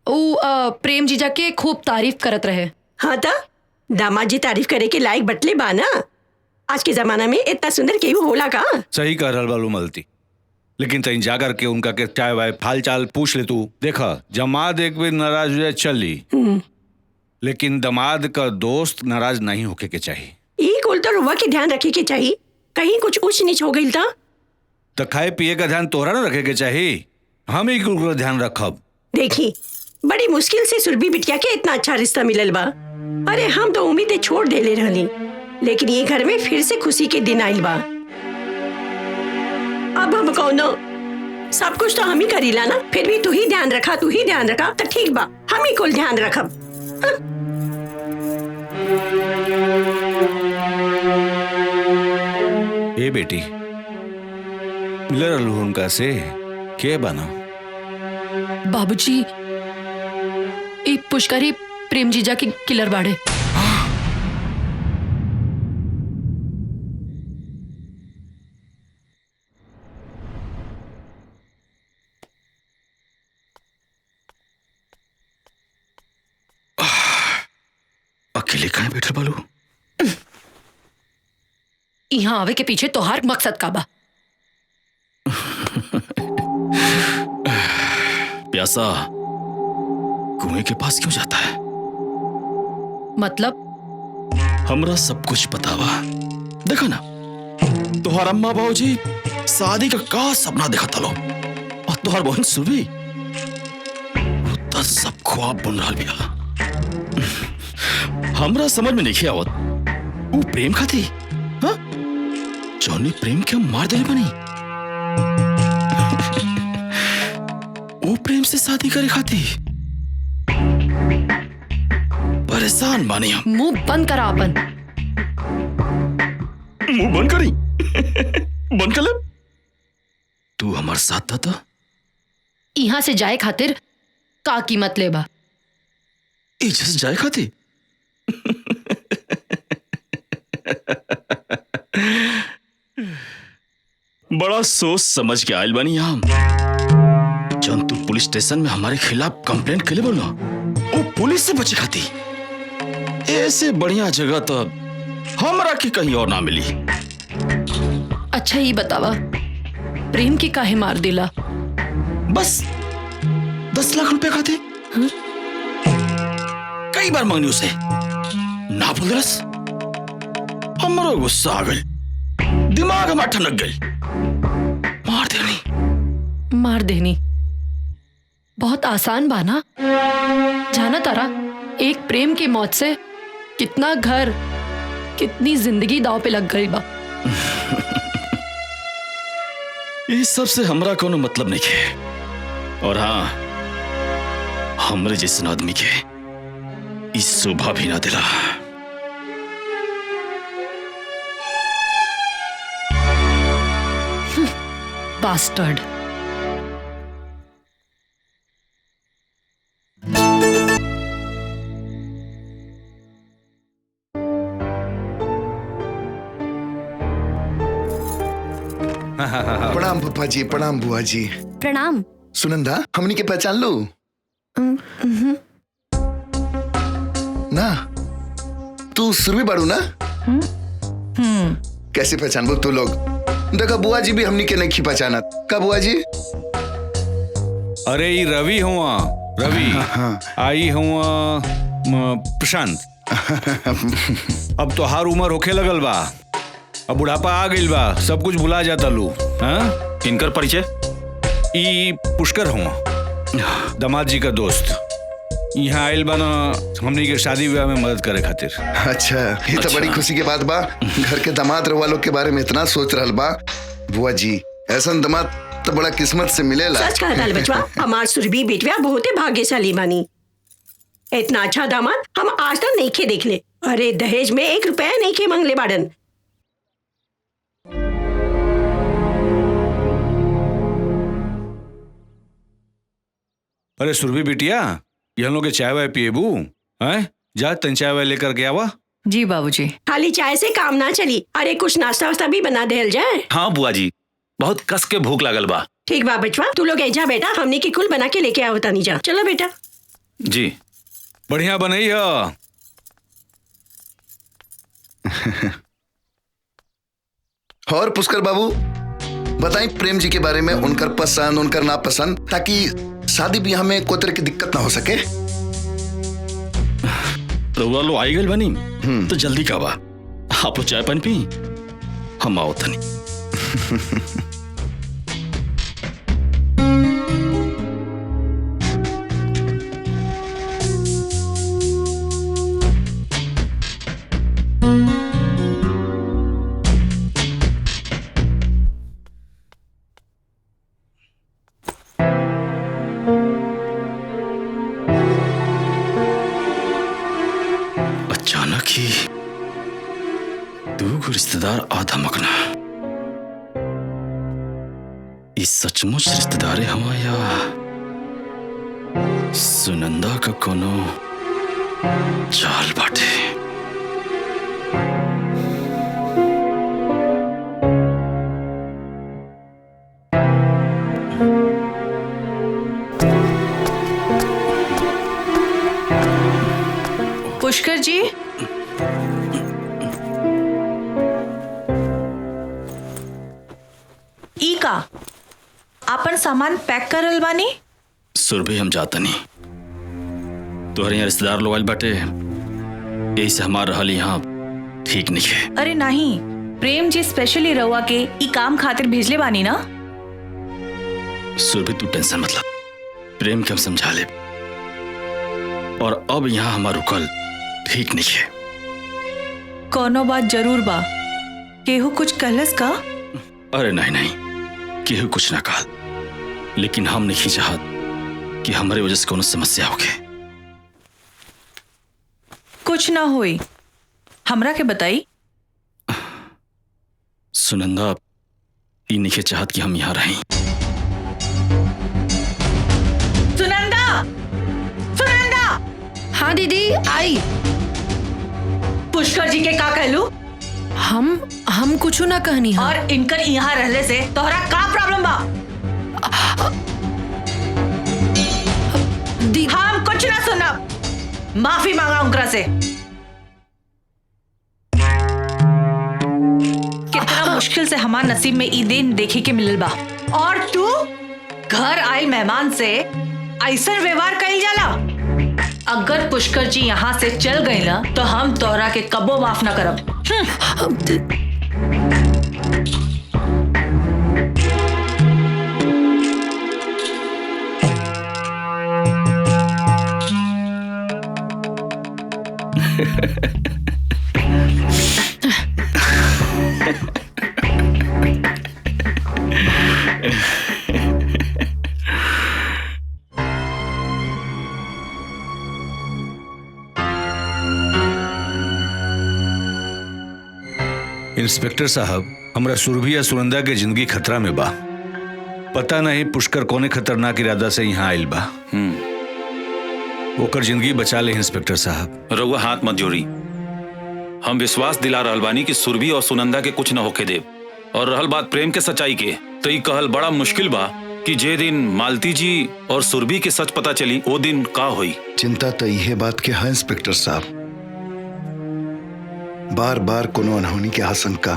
प्रेम जीजा के खूब तारीफ करत रहे। हाँ ता दामाद जी तारीफ करे के लायक बटले बाना। आज के जमाना में इतना सुंदर केहू होला का? सही कह रहल बालू मलती, लेकिन तई जा कर के उनका के चाय वाय हाल चाल पूछ ले। तू देखा जमात एक भी नाराज हो जाए चल ली, लेकिन दमाद का दोस्त नाराज नहीं होके के चाहिए। ई कुल तो रुआ के ध्यान रखे के चाहिए, कहीं कुछ ऊंच नीच हो गई तो खाए पिए का ध्यान तोहरा ना रखे के चाहिए, हम ही कुल का ध्यान रखब। देखी बड़ी मुश्किल से सुरभि बिटिया के इतना अच्छा रिश्ता मिलल बा। अरे हम तो उम्मीदें छोड़ देले रहली, लेकिन ये घर में फिर से खुशी के दिन आइल बा। अब हम कौनो सब कुछ तो हम ही करीला ना, फिर भी तू ही ध्यान रखा, तू ही ध्यान रखा तो ठीक बा, हम ही कुल ध्यान रखब। ए बेटी, मिलर उनका से के बना? बाबूजी, ई पुष्करी प्रेम जीजा की किलर बाड़े। अकेले कहाँ बैठे बालू? यहाँ आवे के पीछे तोहार मकसद का बा? प्यासा कुएं के पास क्यों जाता है? मतलब? हमरा सब कुछ पता बा। देखा ना, तुहार अम्मा बाबूजी शादी का सपना देखा था लो, और तुहार बहन सुरभि तो सब ख्वाब बुन रहा बिया। हमरा समझ में नहीं आवत, वो प्रेम खाती हाँ? जौनी प्रेम के मार दिल बनी, वो प्रेम से शादी करे खाती। परेशान बानी हम। मुंह बंद करा अपन। मुंह बंद करी? बंद कर ले। तू हमारे साथ था तो यहाँ से जाए खातिर का कीमत लेबा? इज्जत से जाए खाती? बड़ा सोच समझ के आयल बानी यहाँ। जब तू पुलिस स्टेशन में हमारे खिलाफ कंप्लेंट के लिए बोला, वो पुलिस से बचे खाती। ऐसे बढ़िया जगह तो हमरा की कहीं और ना मिली। अच्छा ये बतावा, प्रेम की काहे मार दिला? बस 10 लाख रुपए खाते। कई बार मांगनी उसे, ना बोल रस। हमारा गुस्सा आ गई, दिमाग हमारा ठनक गई। मार देनी बहुत आसान बाना। जाना तारा, एक प्रेम की मौत से कितना घर, कितनी जिंदगी दांव पे लग गई बा। ये सब से हमरा कोनो मतलब नहीं है। और हाँ, हमरे जैसे आदमी के इस शोभा भी ना दिला। बास्टर्ड। प्रणाम पप्पा जी, प्रणाम बुआ जी। प्रणाम। सुनंदा, हमनी के पहचान लो ना? तू सुरभि बाड़ू ना? कैसे पहचान बो तू लोग? देखा बुआ जी भी हमनी के नहीं पहचाना का बुआ जी? अरे ये रवि हुआ, रवि। आई हुआ प्रशांत। अब तो हर उम्र होखे लगल बा, अब बुढ़ापा आ गइल बा, सब कुछ भुला जाता लू। हाँ, इनकर परिचय? ई पुष्कर हुआ, दामाद जी का दोस्त। यहाँ आयल बा ना हमनी के शादी विवाह में मदद करे खातिर। अच्छा, ये तो बड़ी खुशी के बात बा। घर के दामाद वालों के बारे में इतना सोच रहल बा। बुआ जी, ऐसा दामाद तो बड़ा किस्मत से मिलेला। सच कहा दाल बचवा, हमार सुरभि बेटवा बहुत भाग्यशाली बानी। इतना अच्छा दामाद हम आज तक नहीं खे देख ले। अरे दहेज में 1 रुपया नहीं खे मांगले बाड़न। अरे सुरभि बिटिया, ये हम लोग के चाय वाय पिएबू? हैं? जा तन चाय वाय लेकर के आवा। जी बाबूजी। खाली चाय से काम ना चली, अरे कुछ नाश्ता वास्ता भी बना देल जाए। हाँ बुआ जी, बहुत कस के भूख लागल बा। ठीक बा बचवा, तू लोग जा बेटा, हमने की कुल बना के लेके आओ तानी जा। चलो बेटा। जी, बढ़िया बनई है। और पुष्कर बाबू बताएं प्रेम जी के बारे में, उनकर पसंद, उनकर नापसंद, ताकि शादी ब्याह में कोई तरह की दिक्कत ना हो सके। रउआ लो आई गल बनी तो जल्दी का बा। आप लोग चाय पानी पी, हम आओ तनी। अचानक ही दो रिश्तेदार आधा मकना। इस सचमुच रिश्तेदार हवा या सुनंदा का कोनो चाल बाटे। पुष्कर जी, ई का आपन सामान पैक करल बानी? सुरभि, हम जाता नहीं। तोहरे यहाँ रिश्तेदार लोग आइल बाटे, यही से हमार रहल यहाँ ठीक नहीं है। अरे नहीं, प्रेम जी स्पेशली रउआ के ई काम खातिर भेजले बानी ना? सुरभि, तू टेंशन मतलब, प्रेम के हम समझा ले। और अब यहाँ हमार रुकल ठीक नहीं है। कोनो बात जरूर बा, केहू कुछ कहलस का? अरे नहीं नहीं, केहू कुछ ना कहा, लेकिन हम नहीं चाहत कि हमारे वजह से कोनो समस्या होके। कुछ ना होई। हमरा के बताई। सुनंदा ई नहीं चाहत कि हम यहाँ रहें। सुनंदा, सुनंदा। हाँ दीदी आई। पुष्कर जी के का कहलू? हम कुछ ना कहनी। और इनकर यहाँ रहले से तोहरा का प्रॉब्लम बा? हम कुछ ना सुनब। माफी मांगा उनकरा से। कितना मुश्किल से हमार नसीब में ई दिन देखे के मिलल बा, और तू घर आए मेहमान से ऐसा व्यवहार कही जाला। अगर पुष्कर जी यहाँ से चल गए ना तो हम तोहरा के कबो माफ ना करब। इंस्पेक्टर साहब, हमरा सुरभि या सुनंदा के जिंदगी खतरा में बा। पता नहीं पुष्कर कौने खतरनाक इरादा से यहाँ आयल बा। ओकर जिंदगी बचा ले इंस्पेक्टर साहब। रउआ हाथ मत जोड़ी। हम विश्वास दिला रहल बानी कि सुरभि और सुनंदा के कुछ न होके देव। और रहल बात प्रेम के सच्चाई के, तो ये कहल बड़ा मुश्किल बा कि जे दिन मालती जी और सुरभि के सच पता चली वो दिन का हुई। चिंता तो यह बात के है इंस्पेक्टर साहब, बार बार कोनो अनहोनी के आशंका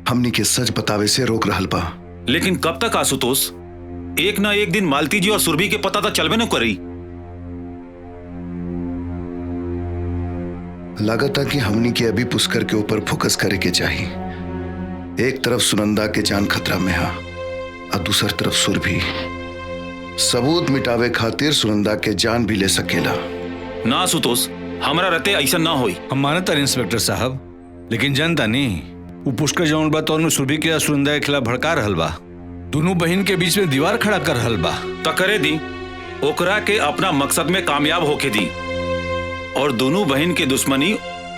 हमनी के सच बतावे से रोक रहल बा। लेकिन कब तक आशुतोष? एक ना एक दिन मालती जी और सुरभि के पता तो चलबे न करी। लागत है कि हमनी के अभी पुष्कर के ऊपर फोकस करे के चाहिए। एक तरफ सुनंदा के जान खतरा में है और दूसर तरफ सुरभि। सबूत मिटावे खातिर सुनंदा के जान भी ले सकेला। ना आशुतोष, हमरा रहते ऐसा ना होई। हम मानता इंस्पेक्टर साहब, लेकिन जानता नहीं वो पुष्कर जौन बा तो सुरभि के सुनंदा के खिलाफ भड़का रहल बा। दोनों बहन के बीच में दीवार खड़ा कर रहल बा। तो करे दी, ओकरा के अपना मकसद में कामयाब होके दी और दोनों बहन के दुश्मनी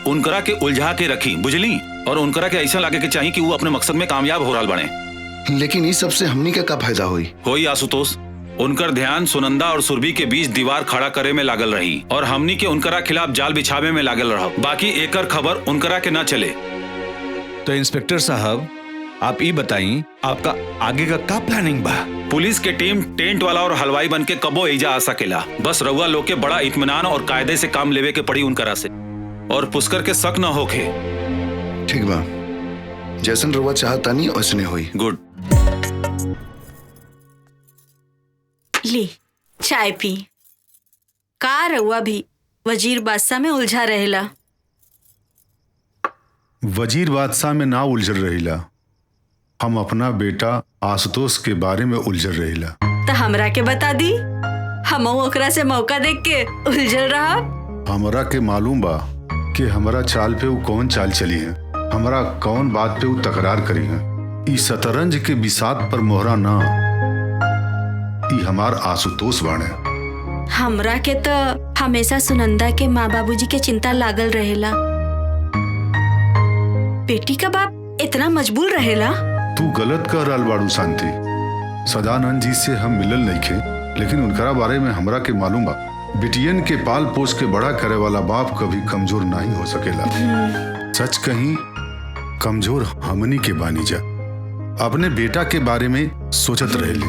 उनकरा के उलझा के रखी, बुझली? और उनकरा के ऐसा लगे के चाहिए कि वो अपने मकसद में कामयाब हो रहल बने। लेकिन इस सबसे हमनी का फायदा होई आशुतोष? उनकर ध्यान सुनंदा और सुरभि के बीच दीवार खड़ा करे में लागल रही और हमनी के उनकरा खिलाफ जाल बिछावे में लागल रहा। बाकी एकर खबर उनकरा के ना चले। तो इंस्पेक्टर साहब, आप ये बताइए आपका आगे का क्या प्लानिंग बा? पुलिस के टीम टेंट वाला और हलवाई बन के कबो एजा आ सकेला। बस रउआ लोग के बड़ा इत्मीनान और कायदे से काम लेवे के पड़ी उनकरा से, और पुष्कर के शक न होके। ठीक बा, जैसन रउआ चाहता नहीं वैसने होई। गुड। ली चाय पी। का रउआ भी वजीर बादशाह में उलझा रहेला? वजीर बादशाह में ना उलझ रहीला, हम अपना बेटा आशुतोष के बारे में उलझ रहीला। तो हमरा के बता दी, हम ओकरा से मौका देख के उलझल रहा। हमरा के मालूम बा कि हमरा चाल पे वो कौन चाल चली है, हमरा कौन बात पे वो तकरार करी है। इस शतरंज के बिसात पर मोहरा ना, ई हमार आशुतोष बाणे। हमरा के तो हमेशा सुनंदा के माँ बाबूजी के चिंता लागल रहेला। बेटी का बाप इतना मजबूर रहेला। तू गलत कह रहल बाड़ू शांति। सदानंद जी से हम मिलल नहीं खे, लेकिन उनकरा बारे में हमरा के मालूम बा। बिटियन के पाल पोस के बड़ा करे वाला बाप कभी कमजोर नहीं हो सकेला। सच कहीं कमजोर हमनी के बानी जा। अपने बेटा के बारे में सोचत रहेली।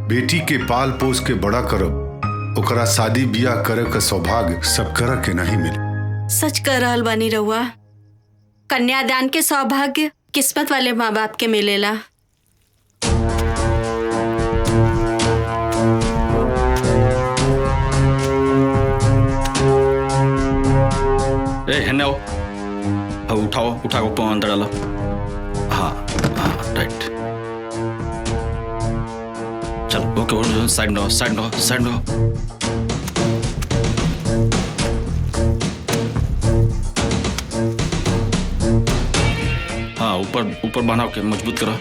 बेटी के पाल पोस के बड़ा करब, ओकरा शादी बियाह करे का सौभाग्य सब करा के नहीं मिले। सच कह रहल बानी रउआ। कन्यादान के सौभाग्य किस्मत वाले माँ बाप के मिलेला। हेने आओ, उठाओ, उठा को अंदर डालो। हाँ हाँ, राइट। चलो ओके, साइड में, साइड में, साइड में। हाँ, ऊपर ऊपर बनाओ के मजबूत करो।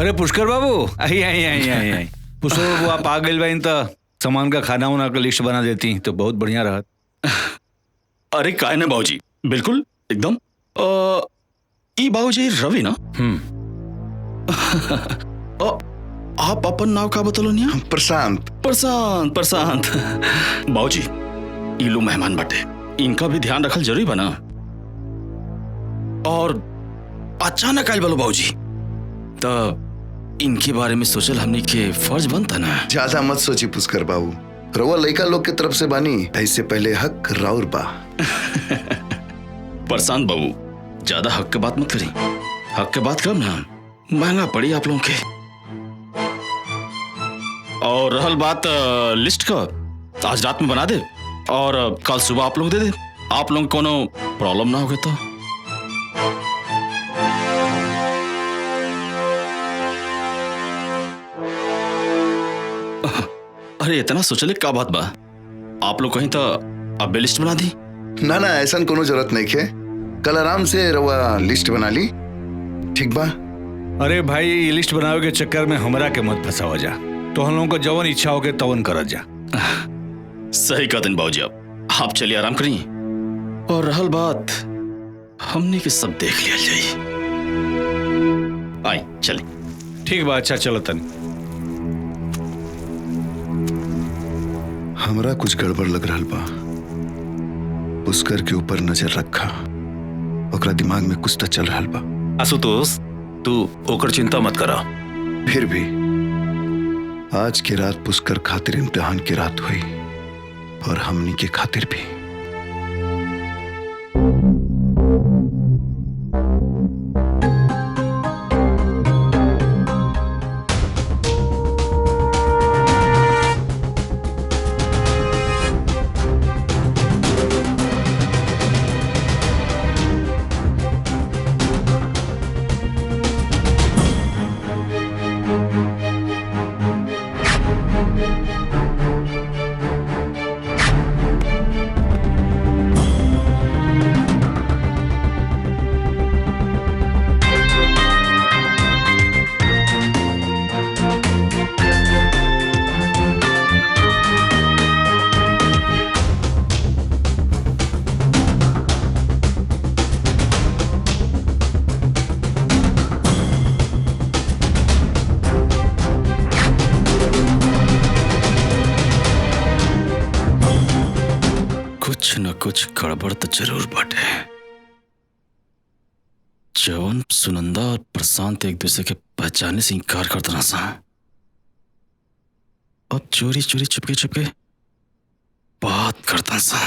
अरे पुष्कर बाबू आई आई आई आई आई पुष्कर बाबू आप आ गए भाई तो सामान का खाना उना का लिस्ट बना देती तो बहुत बढ़िया रहत। अरे काय ना बाबूजी, बिल्कुल एकदम। ई बाबूजी रवि ना? आप अपन नाव का बतलो निया? प्रशांत। प्रशांत प्रशांत बाबूजी, ई लोग मेहमान बाटे, इनका भी ध्यान रखल जरूरी बना। और अचानक आयल बोलो बाबूजी, तो इनके बारे में सोचल हमने के फर्ज बनता ना। ज्यादा मत सोची पुष्कर बाबू, रउआ लइका लोग के तरफ से बानी, ऐसे पहले हक राउर बा। प्रशांत बाबू, ज्यादा हक के बात मत करी, हक के बात करब ना महंगा पड़ी आप लोगों के। और रहल बात लिस्ट का, आज रात में बना दे और कल सुबह आप लोग दे दे। आप लोग कोनो प्रॉब्लम ना होगे तो। अरे इतना सोचले का बात बा, आप लोग कहीं तो अब लिस्ट बना दी। ना ना ऐसा कोनो जरूरत नहीं है, कल आराम से रउआ लिस्ट बना ली, ठीक बा? अरे भाई ये लिस्ट बनावे के चक्कर में हमरा के मत फंसावा जा, तो हम लोगों को जवन इच्छा हो के तवन करत जा। सही कहते बाबूजी, आप चलिए आराम करिए। और रहल बात, हमने के सब देख लिया जाइए। आई चलिए। ठीक बा, अच्छा चलो तन। हमरा कुछ गड़बड़ लग रहा बा। पुष्कर के ऊपर नजर रखा, ओकरा दिमाग में कुछ तो चल रहा बा। आशुतोष, तू ओकर चिंता मत करा। फिर भी आज की रात पुष्कर खातिर इम्तिहान की रात हुई, और हमनी के खातिर भी। कुछ गड़बड़ तो जरूर बाटे। जवन सुनंदा और प्रशांत एक दूसरे के पहचाने से इनकार करते ना सा, अब चोरी चोरी चुपके चुपके बात करता सा।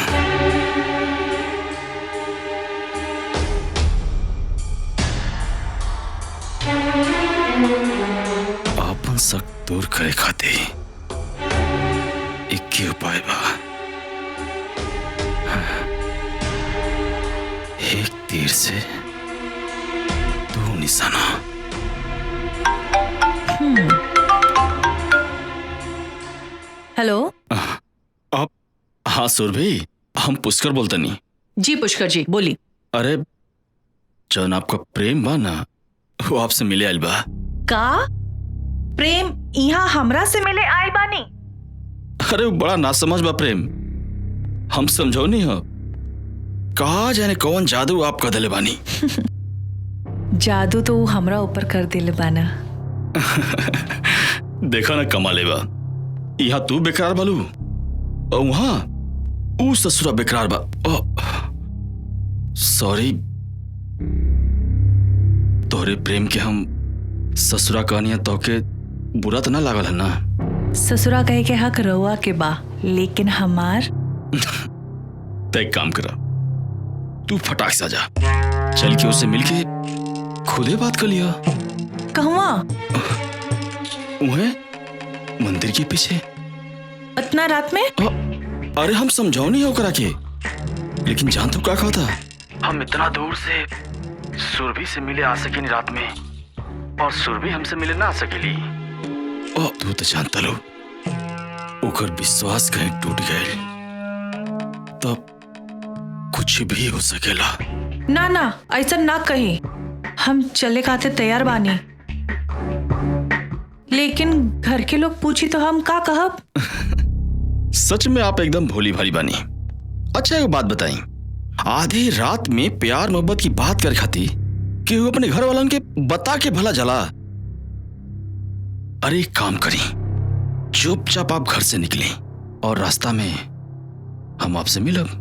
आपन शक दूर करे खाते एक ही उपाय बा, एक तीर से दो निशाना। हेलो। आप? हाँ सुरभि, हम पुष्कर बोलते नहीं। जी पुष्कर जी बोली। अरे जौन आपका प्रेम बा ना, वो आपसे मिले आयल बा। का प्रेम यहाँ हमरा से मिले आयल बानी? अरे वो बड़ा नासमझ बा प्रेम, हम समझो नहीं हो। कहा जाने कौन जादू आप कर दिले बानी। जादू तो वो हमरा ऊपर कर दिले बाना। देखा ना कमाले बा, यहाँ तू बेकरार बालू और वहां ऊ ससुरा बेकरार बा। सॉरी, तोहरे प्रेम के हम ससुरा कहानियां तो के बुरा तो ना लागल है ना? ससुरा कहे के हक रउआ के बा, लेकिन हमार तय काम करा, तू फटाक से जा, चल के उससे मिलके खुदे बात कर लिया। कहवा? उन्हें मंदिर के पीछे। इतना रात में? अरे हम समझाओ नहीं हो करा के, लेकिन जान तो क्या कहा था, हम इतना दूर से सुरभि से मिले आ सके नहीं रात में, और सुरभि हमसे मिले ना आ सकेली। तू तो जानता लो, ओकर विश्वास कहीं टूट गए तब कुछ भी हो सकेला। ना ना ऐसा ना कही, हम चले खाते तैयार बानी। लेकिन घर के लोग पूछी तो हम का कहब? सच में आप एकदम भोली भाली बनी। अच्छा एक बात बताई, आधी रात में प्यार मोहब्बत की बात कर खाती कि वो अपने घर वालों के बता के भला जला। अरे एक काम करी, चुपचाप आप घर से निकले और रास्ता में हम आपसे मिलब।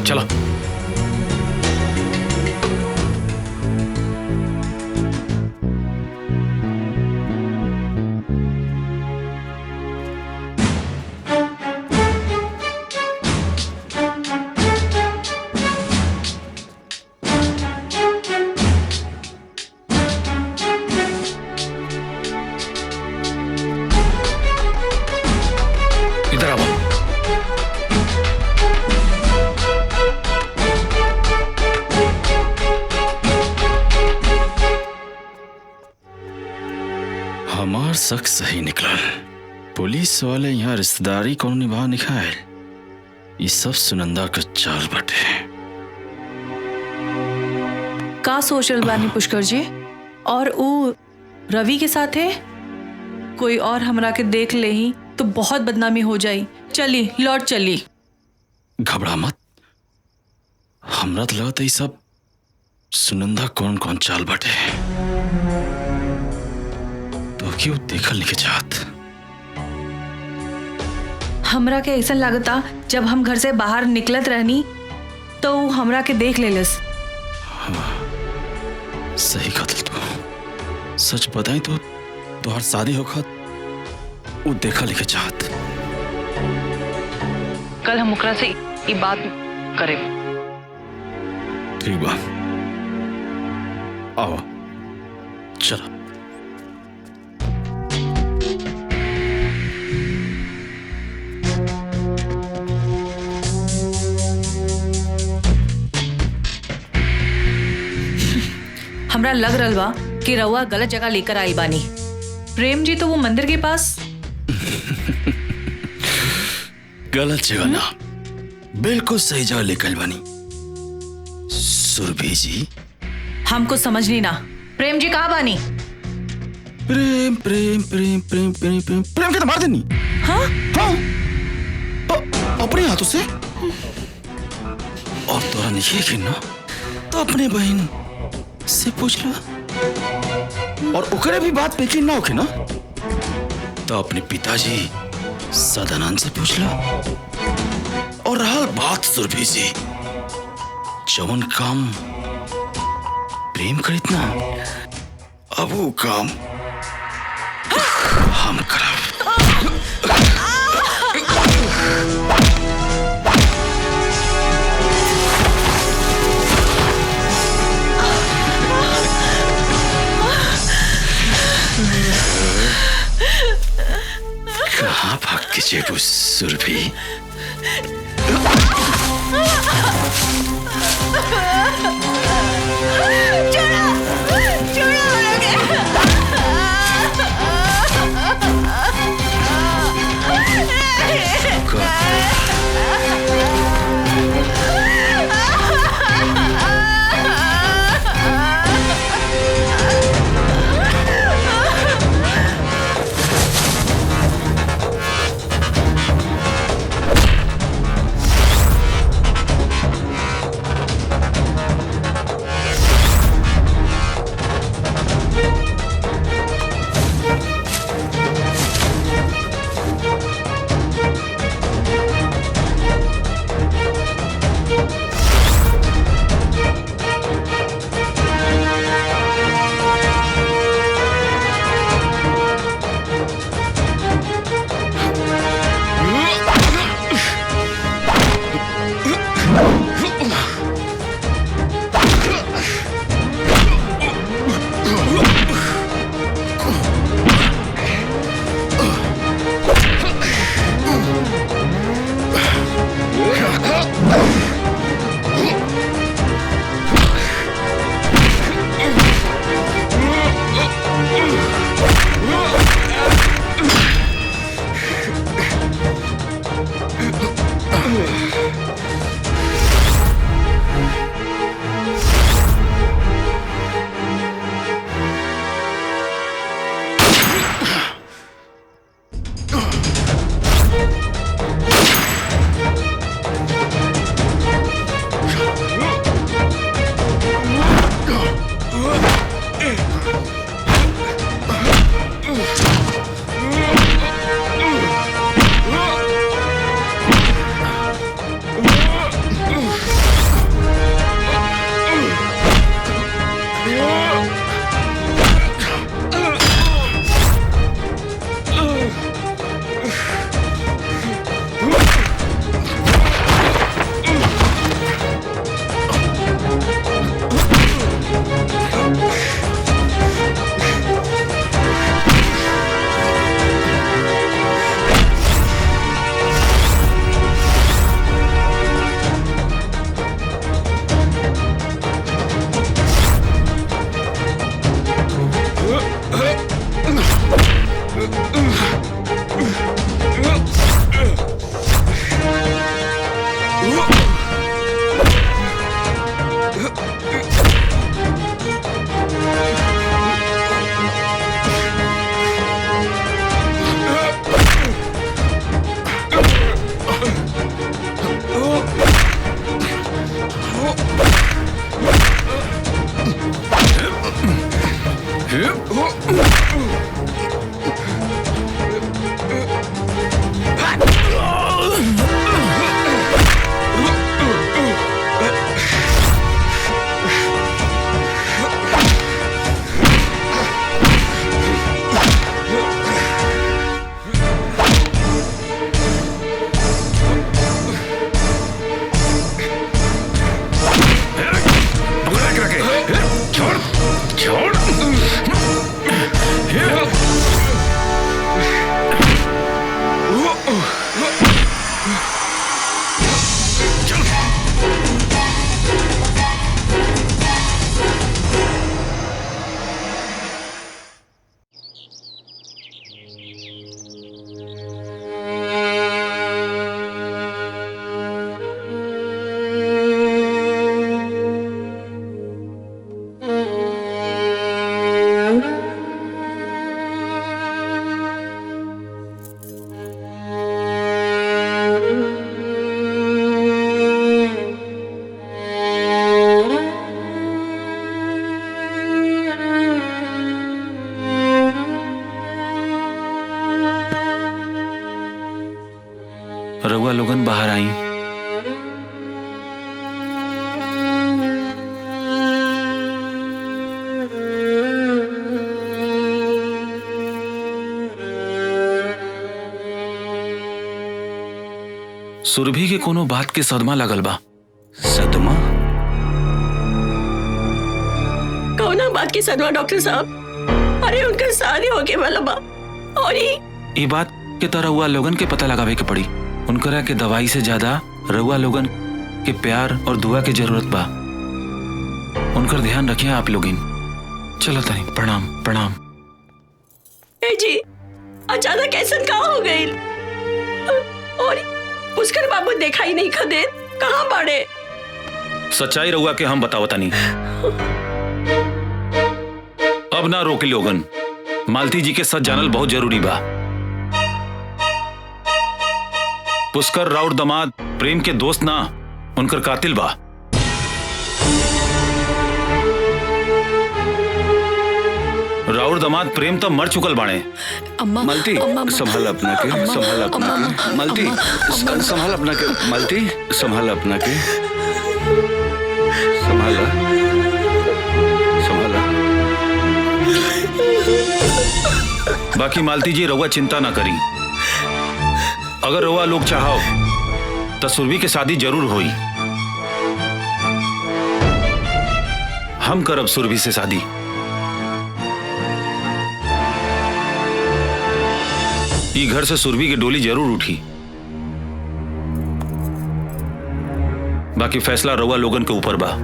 चलो। इधर आओ। हमार शक सही निकला। पुलिस वाले यहाँ रिश्तेदारी कौन निभा निकाय, ये सब सुनंदा का चाल बटे। का सोचल बानी पुष्कर जी? और ऊ रवि के साथ है? कोई और हमरा के देख ले ही तो बहुत बदनामी हो जाई। चली लौट चली। घबरा मत, हमरा तो लगता है सब सुनंदा कौन कौन चाल बटे तो क्यों देखल नहीं के चाहत। हमरा के ऐसा लगता जब हम घर से बाहर निकलत रहनी तो ऊ हमरा के देख लेलस। सही कतल तू। सच बताई तो तुहार शादी होखत वो देखा लिखे चाहत। कल हम ओकरा से ये बात करे। ठीक बा, आओ चलो। हमरा लग रहा बा कि रउआ गलत जगह लेकर आई बानी। प्रेम जी तो वो मंदिर के पास। गलत जगह ना, बिल्कुल सही जगह लेकर बानी। सुरभि जी हमको समझ नहीं ना। प्रेम जी कहाँ बानी? प्रेम प्रेम प्रेम प्रेम प्रेम प्रेम प्रेम के तो मार देनी। हाँ हाँ अपने हाथों से। और तोरा नहीं है ना तो अपने बहन से पूछ लो। और ओकरे भी बात पे ना होके ना तो अपने पिताजी सदानंद से पूछ लो। और रहा बात सुरभि जी, जवन काम प्रेम करित ना अब वो काम हम करब। के जेबू सुरभि। रउआ लोगन बाहर आई। सुरभि के कोनो बात के सदमा लगल बा। सदमा? कौना बात की सदमा डॉक्टर साहब? अरे उनका शादी होके वाला बा और ये बात के तो रउआ लोगन के पता लगावे के पड़ी। उनकरा के दवाई से ज्यादा रउआ लोगन के प्यार और दुआ के जरूरत बा। उनकर ध्यान रखिए आप लोगिन। चलो तनी, प्रणाम प्रणाम। ए जी, अचानक ऐसा कहाँ हो गई? और पुष्कर बाबू देखा ही नहीं खदे, कहाँ बाड़े? सच्चाई रउआ के हम बताओ तनी। अब ना रोके लोगन, मालती जी के सच जानल बहुत जरूरी बा। पुष्कर राउर दमाद प्रेम के दोस्त ना, उनकर कातिल बा। राउर दमाद प्रेम तो मर चुकल बाणे। मालती संभाल अपना के, संभाल अपना के। मालती संभाल अपना के, मालती संभाल अपना के, संभाला संभाला। बाकी मालती जी रउआ चिंता ना करी। अगर रउआ लोग चाहो तो सुरभि के शादी जरूर होई। हम करब सुरभि से शादी। ई घर से सुरभि की डोली जरूर उठी। बाकी फैसला रउआ लोगन के ऊपर बा।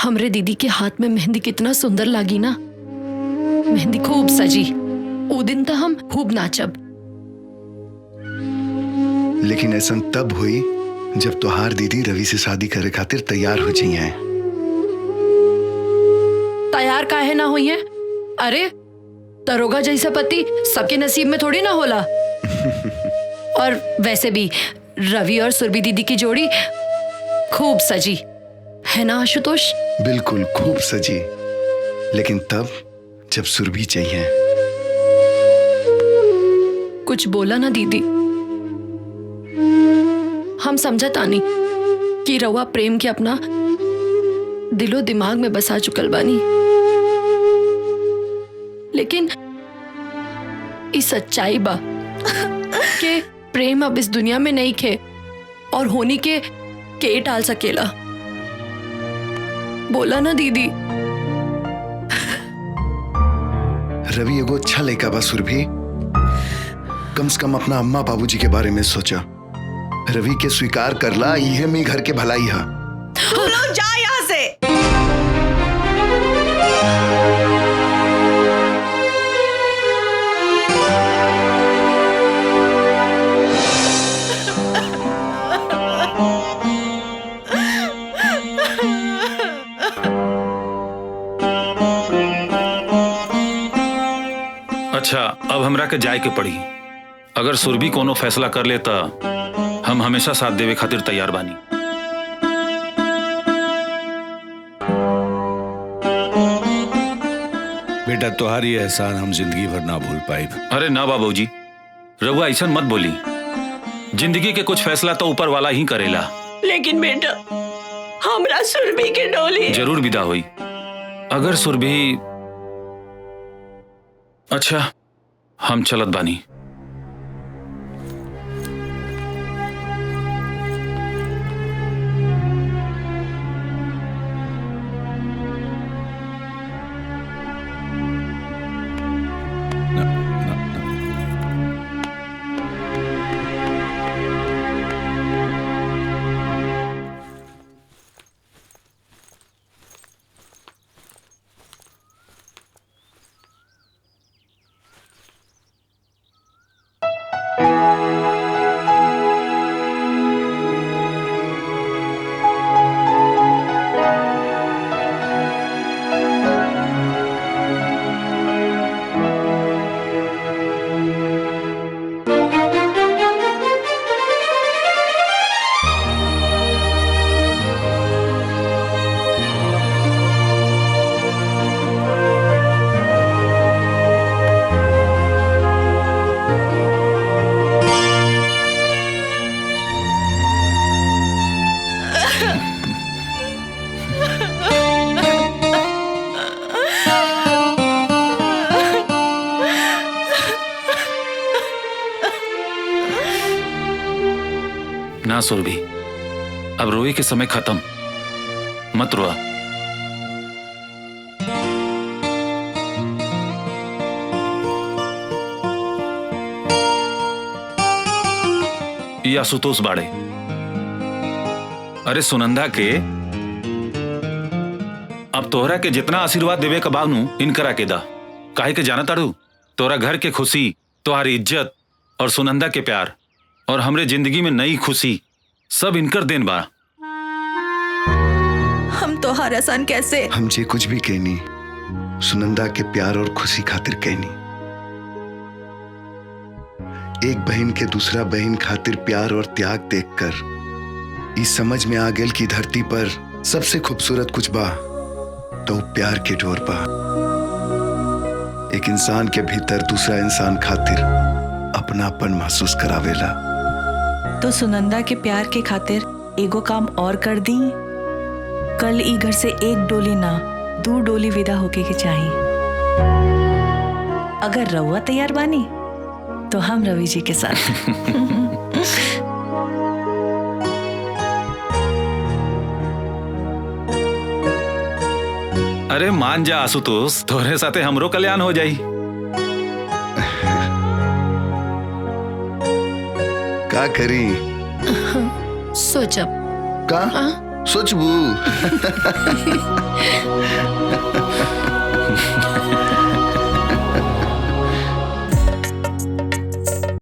हमरे दीदी के हाथ में मेहंदी कितना सुंदर लागी ना। मेहंदी खूब सजी। वो दिन तो हम खूब नाचब। लेकिन ऐसा तब हुई जब तोहार दीदी रवि से शादी करे खातिर तैयार हो जाई हैं। तैयार काहे ना हुई है? अरे दरोगा जैसा पति सबके नसीब में थोड़ी ना होला। और वैसे भी रवि और सुरभि दीदी की जोड़ी खूब सजी है ना आशुतोष? बिल्कुल खूब सजी। लेकिन तब जब सुरभि चाहिए। कुछ बोला ना दीदी। हम समझता नहीं कि रवा प्रेम के अपना दिलो दिमाग में बसा चुकल बानी। लेकिन इस सच्चाई बा कि प्रेम अब इस दुनिया में नहीं खे और होनी के टाल सकेला। बोला ना दीदी। रवि एगो अच्छा लड़का बा सुरभि। कम से कम अपना अम्मा बाबूजी के बारे में सोचा। रवि के स्वीकार करला, इहे में घर के भलाई है। तू लोग जा यहाँ से। अच्छा, अब हमरा के जाए के पड़ी। अगर सुरभि कोनो फैसला कर लेता, हम हमेशा साथ देवे खातिर तैयार बानी। बेटा तुम्हारी एहसान हम जिंदगी भर ना भूल पाए। अरे ना बाबूजी, रघुआ ऐसा मत बोली। जिंदगी के कुछ फैसला तो ऊपर वाला ही करेला। लेकिन बेटा हमरा सुरभि के डोली जरूर विदा हुई। अगर सुरभि, अच्छा हम चलत बानी। ना सुरभि, अब रोए के समय खत्म, मत रोआ। ये आशुतोष बाड़े। अरे सुनंदा के अब तोहरा के जितना आशीर्वाद देवे का बानू इनकरा के दा। काहे के जाना ताड़ू, तोरा घर के खुशी, तुम्हारी इज्जत और सुनंदा के प्यार और हमरे जिंदगी में नई खुशी सब इनकर देन बा। हम तो हर आसान कैसे हम जे कुछ भी कहनी सुनंदा के प्यार और खुशी खातिर कहनी। एक बहन के दूसरा बहन खातिर प्यार और त्याग देखकर इस समझ में आ गेल कि धरती पर सबसे खूबसूरत कुछ बा तो प्यार के डोर बा। एक इंसान के भीतर दूसरा इंसान खातिर अपनापन महसूस करावेला। तो सुनंदा के प्यार के खातिर एगो काम और कर दी। कल ई घर से एक डोली ना 2 डोली विदा होके के चाहिए। अगर रउआ तैयार बानी तो हम रवि जी के साथ। अरे मान जा आशुतोष, तोहरे साथे हमरो कल्याण हो जाई। का करी सोचब का सोचबू।